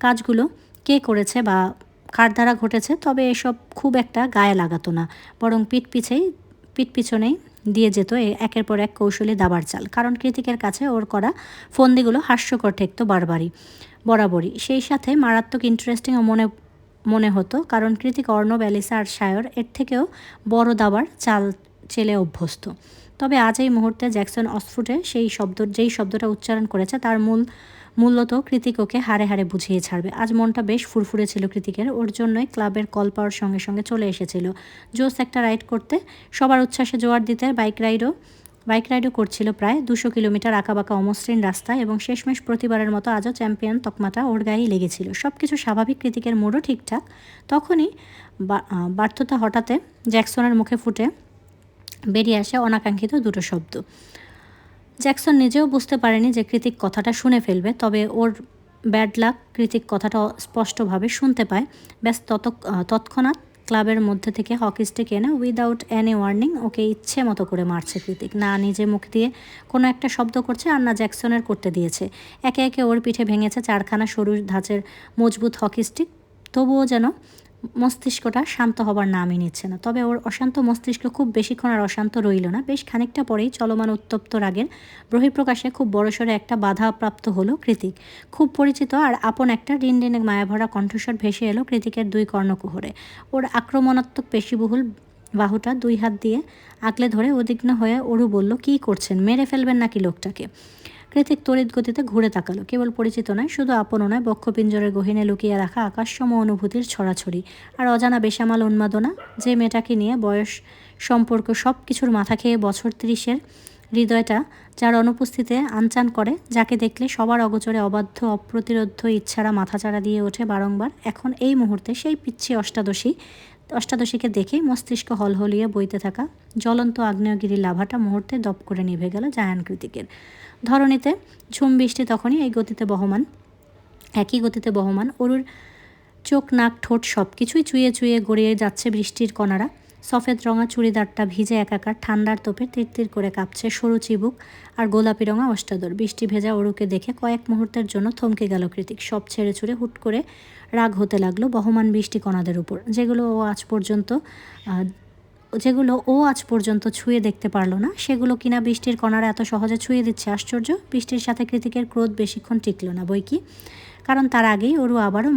A: কাজগুলো কে করেছে বা কার দ্বারা ঘটেছে, তবে এসব খুব একটা গায়ে লাগাতো না, বরং পিঠ পিছনেই দিয়ে যেত একের পর এক কৌশলী দাবার চাল। কারণ কৃতিকের কাছে ওর করা ফন্দিগুলো হাস্যকর ঠেকতো বরাবরই। সেই সাথে মারাত্মক ইন্টারেস্টিংও মনে হতো, কারণ কৃতিক, অর্ণব, অ্যালিসা আর সায়র এর থেকেও বড় দাবার চাল চেলে অভ্যস্ত। তবে আজ এই মুহূর্তে জ্যাকসন অস্ফুটে যেই শব্দটা উচ্চারণ করেছে তার মূলত কৃতিক ওকে হাড়ে হাড়ে বুঝিয়ে ছাড়বে। আজ মনটা বেশ ফুরফুরে ছিল কৃতিকের। ওর জন্যই ক্লাবের কল পাওয়ার সঙ্গে সঙ্গে চলে এসেছিল জোস একটা রাইড করতে। সবার উচ্ছ্বাসে জোয়ার দিতে বাইক রাইডও করছিল প্রায় 200 কিলোমিটার আঁকাবাঁকা অমসৃণ রাস্তা, এবং শেষমেশ প্রতিবারের মতো আজও চ্যাম্পিয়ন তকমাটা ওর গায়েই লেগেছিল। সব কিছু স্বাভাবিক, কৃতিকের মুডও ঠিকঠাক। তখনই ব্যর্থতা হঠাতে জ্যাকসনের মুখে ফুটে বেরিয়ে আসে অনাকাঙ্ক্ষিত দুটো শব্দ। জ্যাকসন নিজেও বুঝতে পারেনি যে কৃতিক কথাটা শুনে ফেলবে, তবে ওর ব্যাড লাক কৃতিক কথাটা স্পষ্টভাবে শুনতে পায়। ব্যাস তৎক্ষণাৎ ক্লাবের মধ্যে থেকে হকি স্টিক এনে উইদাউট এনি ওয়ার্নিং ওকে ইচ্ছে মতো করে মারছে কৃতিক। না নিজে মুখ দিয়ে কোনো একটা শব্দ করছে, আর না জ্যাকসনের করতে দিয়েছে। একে একে ওর পিঠে ভেঙেছে 4খানা সরু ধাঁচের মজবুত হকি স্টিক। তবুও যেন মস্তিষ্কটা শান্ত হবার নামই নিচ্ছে না। তবে ওর অশান্ত মস্তিষ্ক খুব বেশিক্ষণ আর অশান্ত রইল না। বেশ খানিকটা পরেই চলমান উত্তপ্ত রাগের বহিঃপ্রকাশে খুব বড়সড় একটা বাধাপ্রাপ্ত হলো কৃতিক। খুব পরিচিত আর আপন একটা রিনরিনে মায়াভরা কণ্ঠস্বর ভেসে এলো কৃতিকের দুই কর্ণকুহরে। ওর আক্রমণাত্মক পেশিবহুল বাহুটা 2 হাত দিয়ে আগলে ধরে উদ্বিগ্ন হয়ে অরু বলল, কী করছেন? মেরে ফেলবেন নাকি লোকটাকে? কৃতিক তড়িৎ গতিতে ঘুরে তাকালো। কেবল পরিচিত নয়, শুধু আপনও নয়, বক্ষপিঞ্জরের গহীনে লুকিয়ে রাখা আকাশসম অনুভূতির ছড়াছড়ি আর অজানা বেসামাল উন্মাদনা। যে মেয়েটাকে নিয়ে বয়স, সম্পর্ক সব কিছুর মাথা খেয়ে বছর 30-এর হৃদয়টা যার অনুপস্থিতিতে আনচান করে, যাকে দেখলে সবার অগোচরে অবাধ্য অপ্রতিরোধ্য ইচ্ছারা মাথাচাড়া দিয়ে ওঠে বারংবার, এখন এই মুহূর্তে সেই পিচ্ছি অষ্টাদশীকে দেখেই মস্তিষ্ক হলহলিয়ে বইতে থাকা জ্বলন্ত আগ্নেয়গিরি লাভাটা মুহূর্তে দপ করে নিভে গেল জায়ান কৃতিকের। ধরণীতে ঝুম বৃষ্টি তখনই একই গতিতে বহমান। অরুর চোখ, নাক, ঠোঁট সব কিছুই চুইয়ে চুইয়ে গড়িয়ে যাচ্ছে বৃষ্টির কণারা। সফেদ রঙা চুড়িদারটা ভিজে একাকার, ঠান্ডার তোপে তিরতির করে কাঁপছে সরু চিবুক আর গোলাপি রঙা অষ্টাদর। বৃষ্টি ভেজা অরুকে দেখে কয়েক মুহূর্তের জন্য থমকে গেল কৃতিক। সব ছেড়ে ছুড়ে হুট করে রাগ হতে লাগলো বহমান বৃষ্টি কণাদের উপর, যেগুলো ও আজ পর্যন্ত ছুঁয়ে দেখতে পারলো না, সেগুলো কিনা বৃষ্টির কণারা এত সহজে ছুঁয়ে দিচ্ছে। আশ্চর্য! বৃষ্টির সাথে কৃতিকের ক্রোধ বেশিক্ষণ টিকল না বই কি, কারণ তার আগেই ওরু আবারও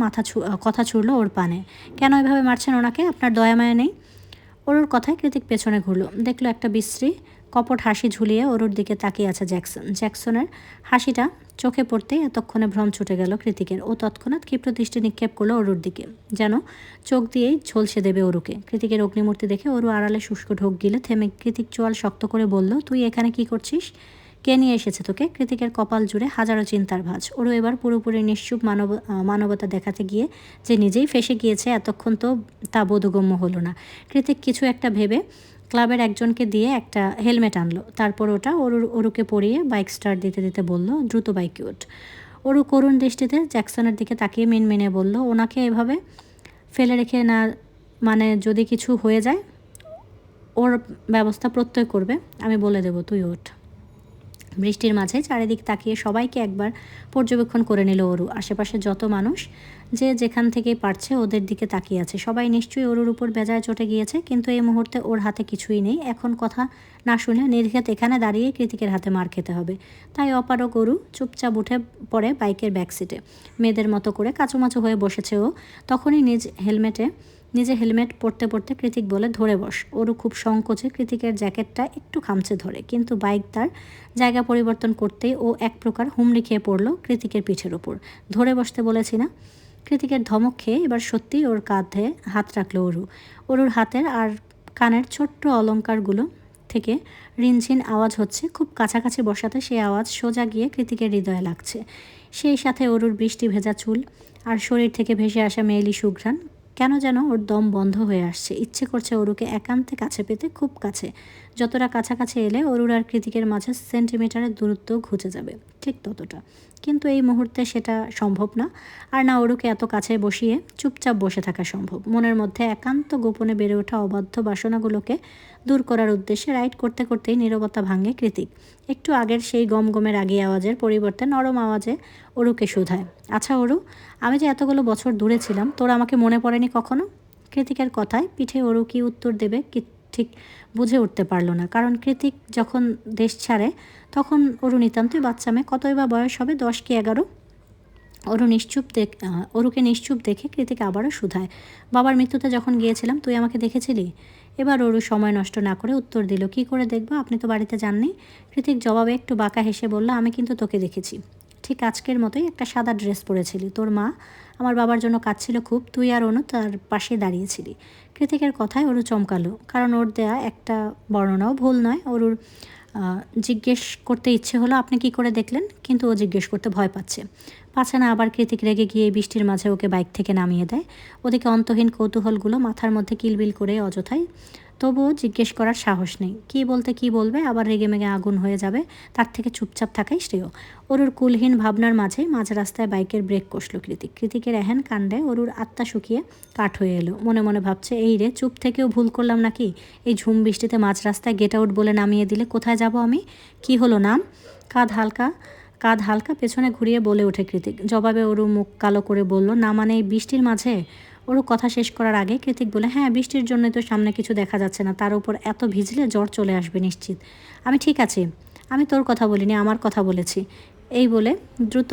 A: কথা ছুড়ল ওর পানে। কেন এভাবে মারছেন ওনাকে? আপনার দয়া মায়া নেই? ওরুর কথায় কৃতিক পেছনে ঘুরল, দেখলো একটা বিশ্রী কপট হাসি ঝুলিয়ে ওরুর দিকে তাকিয়ে আছে জ্যাকসনের হাসিটা চোখে পড়তেই এতক্ষণে ভ্রম ছুটে গেল কৃতিকের। ও তৎক্ষণাৎ ক্ষিপ্র দৃষ্টি নিক্ষেপ করলো ওরুর দিকে, যেন চোখ দিয়েই ঝলসে দেবে ওরুকে। কৃতিকের অগ্নিমূর্তি দেখে ওরু আড়ালে শুষ্ক ঢোক গিলে থেমে কৃতিক চোয়াল শক্ত করে বলল, তুই এখানে কি করছিস? কে নিয়ে এসেছে তোকে? কৃতিকের কপাল জুড়ে হাজারো চিন্তার ভাঁজ। ওরু এবার পুরোপুরি নিশ্চুপ মানবতা দেখাতে গিয়ে যে নিজেই ফেসে গিয়েছে এতক্ষণ তো তা বোধগম্য হলো না। কৃতিক কিছু একটা ভেবে ক্লাবের একজনকে দিয়ে একটা হেলমেট আনলো, তারপর ওটা ওরুকে পরিয়ে বাইক স্টার্ট দিতে দিতে বলল, দ্রুত বাইকে ওঠ। ওরু করুণ দৃষ্টিতে জ্যাকসনের দিকে তাকিয়ে মিনমিনে বলল, ওনাকে এভাবে ফেলে রেখে না, মানে যদি কিছু হয়ে যায় ওর ব্যবস্থা প্রত্যয় করবে, আমি বলে দেবো, তুই ওঠ। বৃষ্টির মাঝে চারিদিক তাকিয়ে সবাইকে একবার পর্যবেক্ষণ করে নিল ওরু। আশেপাশে যত মানুষ যে যেখান থেকে পারছে ওদের দিকে তাকিয়ে আছে। সবাই নিশ্চয়ই ওরুর উপর বেজায় চটে গিয়েছে, কিন্তু এই মুহূর্তে ওর হাতে কিছুই নেই। এখন কথা না শুনে নির্ঘাত এখানে দাঁড়িয়ে কৃতিকের হাতে মার খেতে হবে। তাই অপারক ওরু চুপচাপ উঠে পড়ে বাইকের ব্যাক সিটে। মেয়েদের মতো করে কাচুমাচু হয়ে বসেছে ও। তখনই নিজে হেলমেট পরতে পরতে কৃতিক বলে, ধরে বস। ওরু খুব সংকোচে কৃতিকের জ্যাকেটটা একটু খামচে ধরে, কিন্তু বাইক তার জায়গা পরিবর্তন করতেই ও এক প্রকার হুমড়ি খেয়ে পড়ল কৃতিকের পিঠের ওপর। ধরে বসতে বলেছি না? কৃতিকের ধমক খেয়ে এবার সত্যিই ওর কাঁধে হাত রাখলো ওরু। ওরুর হাতের আর কানের ছোট্ট অলংকারগুলো থেকে রিনঝিন আওয়াজ হচ্ছে। খুব কাছাকাছি বসাতে সেই আওয়াজ সোজা গিয়ে কৃতিকের হৃদয়ে লাগছে। সেই সাথে ওরুর বৃষ্টি ভেজা চুল আর শরীর থেকে ভেসে আসা মেয়েলি সুঘ্রাণ। কেন যেন ওর দম বন্ধ হয়ে আসছে। ইচ্ছে করছে ওরুকে একান্তে কাছে পেতে, খুব কাছে। যতটা কাছাকাছি এলে অরুর আর কৃতিকের মাঝে সেন্টিমিটারের দূরত্ব ঘুচে যাবে, ঠিক ততটা। কিন্তু এই মুহূর্তে সেটা সম্ভব না। আর না অরুকে এত কাছে বসিয়ে চুপচাপ বসে থাকা সম্ভব। মনের মধ্যে একান্ত গোপনে বেড়ে ওঠা অবাধ্য বাসনাগুলোকে দূর করার উদ্দেশ্যে রাইড করতে করতেই নীরবতা ভাঙে কৃতিক। একটু আগের সেই গমগমের রাগী আওয়াজের পরিবর্তে নরম আওয়াজে অরুকে শুধায়, আচ্ছা অরু, আমি যে এতগুলো বছর দূরে ছিলাম, তোর আমাকে মনে পড়েনি কখনো? কৃতিকের কথায় পিঠে অরু কি উত্তর দেবে ঠিক বুঝে উঠতে পারল না। কারণ কৃতিক যখন দেশ ছাড়ে তখন অরু নিতান্তই বাচ্চা মেয়ে। কতই বা বয়স হবে, 10 কি 11? অরুকে নিশ্চুপ দেখে কৃতিক আবারও শুধায়, বাবার মৃত্যুতে যখন গিয়েছিলাম তুই আমাকে দেখেছিলি? এবার অরু সময় নষ্ট না করে উত্তর দিল, কি করে দেখবো, আপনি তো বাড়িতে যাননি। কৃতিক জবাবে একটু বাঁকা হেসে বলল, আমি কিন্তু তোকে দেখেছি। ঠিক আজকের মতোই একটা সাদা ড্রেস পরেছিলি। তোর মা আমার বাবার জন্য কাঁদছিল খুব, তুই আর অনু তার পাশে দাঁড়িয়েছিলি। কৃতিকের কথায় অরু চমকালো, কারণ ওর দেয়া একটা বর্ণনাও ভুল নয়। অরুর জিজ্ঞেস করতে ইচ্ছে হলো, আপনি কি করে দেখলেন? কিন্তু ও জিজ্ঞেস করতে ভয় পাচ্ছে না। আবার কৃতিক রেগে গিয়ে বৃষ্টির মাঝে ওকে বাইক থেকে নামিয়ে দেয়। ওদিকে অন্তহীন কৌতূহলগুলো মাথার মধ্যে কিলবিল করে অযথায়, তবুও জিজ্ঞেস করার সাহস নেই। কি বলবে, আবার রেগেমেগে আগুন হয়ে যাবে। তার থেকে চুপচাপ থাকাই শ্রেয়। অরুর কুলহীন ভাবনার মাঝে মাঝ রাস্তায় বাইকের ব্রেক কষল কৃতিক। কৃতিকের এহেন কাণ্ডে অরুর আত্মা শুকিয়ে কাঠ হয়ে এলো। মনে মনে ভাবছে, এই রে, চুপ থেকেও ভুল করলাম নাকি? এই ঝুম বৃষ্টিতে মাঝ রাস্তায় গেট আউট বলে নামিয়ে দিলে কোথায় যাব আমি? কি হলো নাম? কাঁধ হালকা পেছনে ঘুরিয়ে বলে ওঠে কৃতিক। জবাবে অরু মুখ কালো করে বলল, না মানে এই বৃষ্টির মাঝে? ওরও কথা শেষ করার আগে কৃতিক বলে, হ্যাঁ, বৃষ্টির জন্যই তো সামনে কিছু দেখা যাচ্ছে না, তার উপর এত ভিজলে জ্বর চলে আসবে নিশ্চিত। আমি ঠিক আছি, আমি তোর কথা বলিনি, আমার কথা বলেছি। এই বলে দ্রুত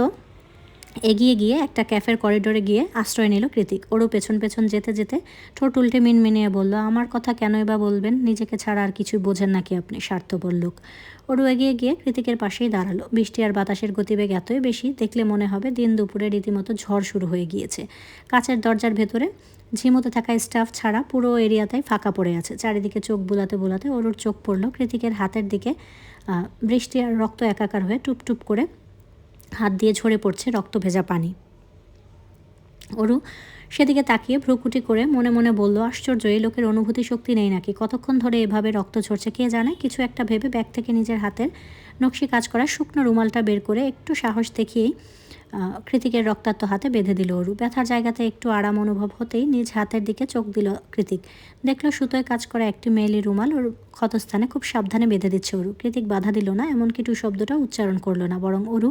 A: এগিয়ে গিয়ে একটা ক্যাফের করিডোরে গিয়ে আশ্রয় নিল কৃতিক। ওরও পেছন পেছন যেতে যেতে ঠোঁট উল্টে মিনমিনিয়ে বলল, আমার কথা কেনই বা বলবেন? নিজেকে ছাড়া আর কিছুই বোঝেন নাকি আপনি, স্বার্থপর লোক। ওরও এগিয়ে গিয়ে কৃতিকের পাশেই দাঁড়ালো। বৃষ্টি আর বাতাসের গতিবেগ এতই বেশি, দেখলে মনে হবে দিন দুপুরে রীতিমতো ঝড় শুরু হয়ে গিয়েছে। কাচের দরজার ভেতরে ঝিমোতে থাকা স্টাফ ছাড়া পুরো এরিয়াটাই ফাঁকা পড়ে আছে। চারিদিকে চোখ বুলাতে বুলাতে ওরুর চোখ পড়ল কৃতিকের হাতের দিকে। বৃষ্টি আর রক্ত একাকার হয়ে টুপটুপ করে হাত দিয়ে ঝরে পড়ছে রক্ত ভেজা পানি। অরু সেদিকে তাকিয়ে ভ্রুকুটি করে মনে মনে বলল, আশ্চর্য, এই লোকের অনুভূতি শক্তি নেই নাকি? কতক্ষণ ধরে এভাবে রক্ত ঝরছে কে জানে। কিছু একটা ভেবে ব্যাগ থেকে নিজের হাতের নকশি কাজ করা শুকনো রুমালটা বের করে একটু সাহস দেখিয়েই কৃতিকের রক্তাক্ত হাতে বেঁধে দিল অরু। ব্যথার জায়গাতে একটু আরাম অনুভব হতেই নিজ হাতের দিকে চোখ দিল কৃতিক। দেখলো সুতোয় কাজ করা একটি মেয়েলি রুমাল ওর ক্ষতস্থানে খুব সাবধানে বেঁধে দিচ্ছে অরু। কৃতিক বাধা দিল না, এমনকি টু শব্দটা উচ্চারণ করলো না, বরং অরু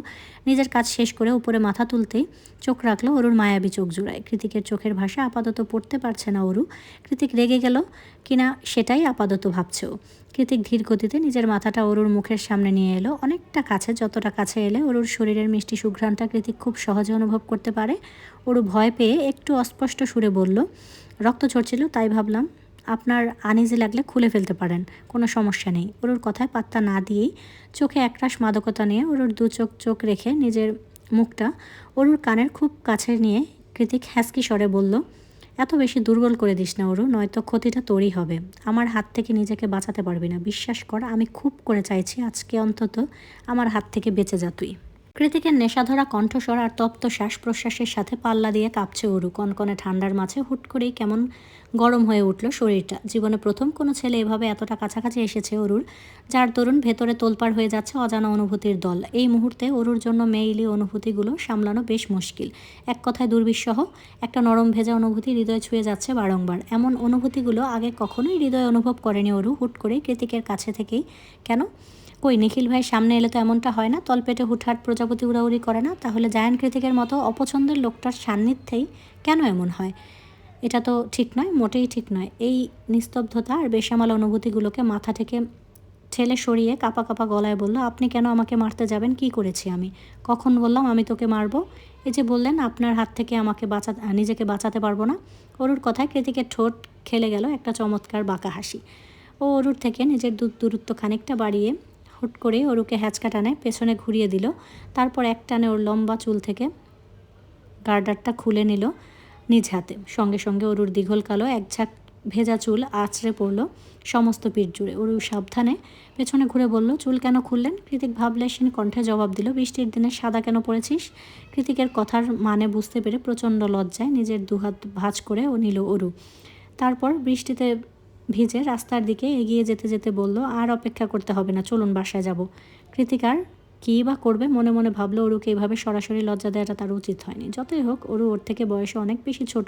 A: নিজের কাজ শেষ করে উপরে মাথা তুলতেই চোখ রাখলো অরুর মায়াবী চোখ জোড়ায়। কৃতিকের চোখের ভাষা আপাতত পড়তে পারছে না অরু। কৃতিক রেগে গেল কিনা সেটাই আপাতত ভাবছে ও। কৃতিক ধীর গতিতে নিজের মাথাটা অরুর মুখের সামনে নিয়ে এলো, অনেকটা কাছে, যতটা কাছে এলে অরুর শরীরের মিষ্টি সুঘ্রাণটা কৃতিক খুব সহজে অনুভব করতে পারে। অরু ভয় পেয়ে একটু অস্পষ্ট সুরে বলল, রক্ত ঝরছিল তাই ভাবলাম, আপনার আনইজি লাগলে খুলে ফেলতে পারেন, কোনো সমস্যা নেই। অরুর কথায় পাত্তা না দিয়েই চোখে একরাশ মাদকতা নিয়ে অরুর দু চোখ রেখে নিজের মুখটা অরুর কানের খুব কাছে নিয়ে কৃতিক হ্যাসকি স্বরে বলল, এত বেশি দুর্বল করে দিস না অরু, নয়তো ক্ষতিটা তোরই হবে। আমার হাত থেকে নিজেকে বাঁচাতে পারবি না, বিশ্বাস কর। আমি খুব করে চাইছি আজকে অন্তত আমার হাত থেকে বেঁচে যা তুই। কৃতিকের নেশাধরা কণ্ঠস্বর আর তপ্ত শ্বাস প্রশ্বাসের সাথে পাল্লা দিয়ে কাঁপছে অরু। কনকনে ঠান্ডার মাঝে হুট করেই কেমন গরম হয়ে উঠল শরীরটা। জীবনে প্রথম কোনো ছেলে এভাবে এতটা কাছাকাছি এসেছে অরুর, যার দরুন ভেতরে তোলপাড় হয়ে যাচ্ছে অজানা অনুভূতির দল। এই মুহূর্তে অরুর জন্য মেইলি অনুভূতিগুলো সামলানো বেশ মুশকিল। এক কথায় দুর্বিষহ একটা নরম ভেজা অনুভূতি হৃদয় ছুঁয়ে যাচ্ছে বারংবার। এমন অনুভূতিগুলো আগে কখনোই হৃদয় অনুভব করেনি অরু। হুট করেই কৃতিকের কাছে থেকেই কেন? কই, নিখিল ভাই সামনে এলে তো এমনটা হয় না, তলপেটে হুটহাট প্রজাপতি উড়াউড়ি করে না। তাহলে জায়ান কৃতিকের মতো অপছন্দের লোকটার সান্নিধ্যেই কেন এমন হয়? এটা তো ঠিক নয়, মোটেই ঠিক নয়। এই নিস্তব্ধতা আর বেসামাল অনুভূতিগুলোকে মাথা থেকে ঠেলে সরিয়ে কাঁপা কাঁপা গলায় বলল, আপনি কেন আমাকে মারতে যাবেন? কি করেছি আমি? কখন বললাম আমি তোকে মারবো? এই যে বললেন আপনার হাত থেকে নিজেকে বাঁচাতে পারবো না। অরুর কথায় কৃতিকের ঠোঁট খেলে গেল একটা চমৎকার বাঁকা হাসি। ও অরুর থেকে নিজের দূরত্ব খানিকটা বাড়িয়ে হুট করে অরুকে হ্যাঁচকা টানে পেছনে ঘুরিয়ে দিল। তারপর এক টানে ওর লম্বা চুল থেকে গার্ডারটা খুলে নিল নিজ হাতে। সঙ্গে সঙ্গে অরুর দীঘল কালো এক ঝাঁক ভেজা চুল আছড়ে পড়ল সমস্ত পিঠ জুড়ে। অরু সাবধানে পেছনে ঘুরে বলল, চুল কেন খুললেন? কৃতিক ভাবলেশহীন কণ্ঠে জবাব দিল, বৃষ্টির দিনে সাদা কেন পড়েছিস? কৃতিকের কথার মানে বুঝতে পেরে প্রচণ্ড লজ্জায় নিজের দুহাত ভাঁজ করে ও নিল অরু। তারপর বৃষ্টিতে ভিজে রাস্তার দিকে এগিয়ে যেতে যেতে বলল, আর অপেক্ষা করতে হবে না, চলুন বাসায় যাব। কৃতিক আর কী বা করবে? মনে মনে ভাবলো অরুকে এভাবে সরাসরি লজ্জা দেওয়াটা তার উচিত হয়নি। যতই হোক অরু ওর থেকে বয়সে অনেক বেশি ছোট,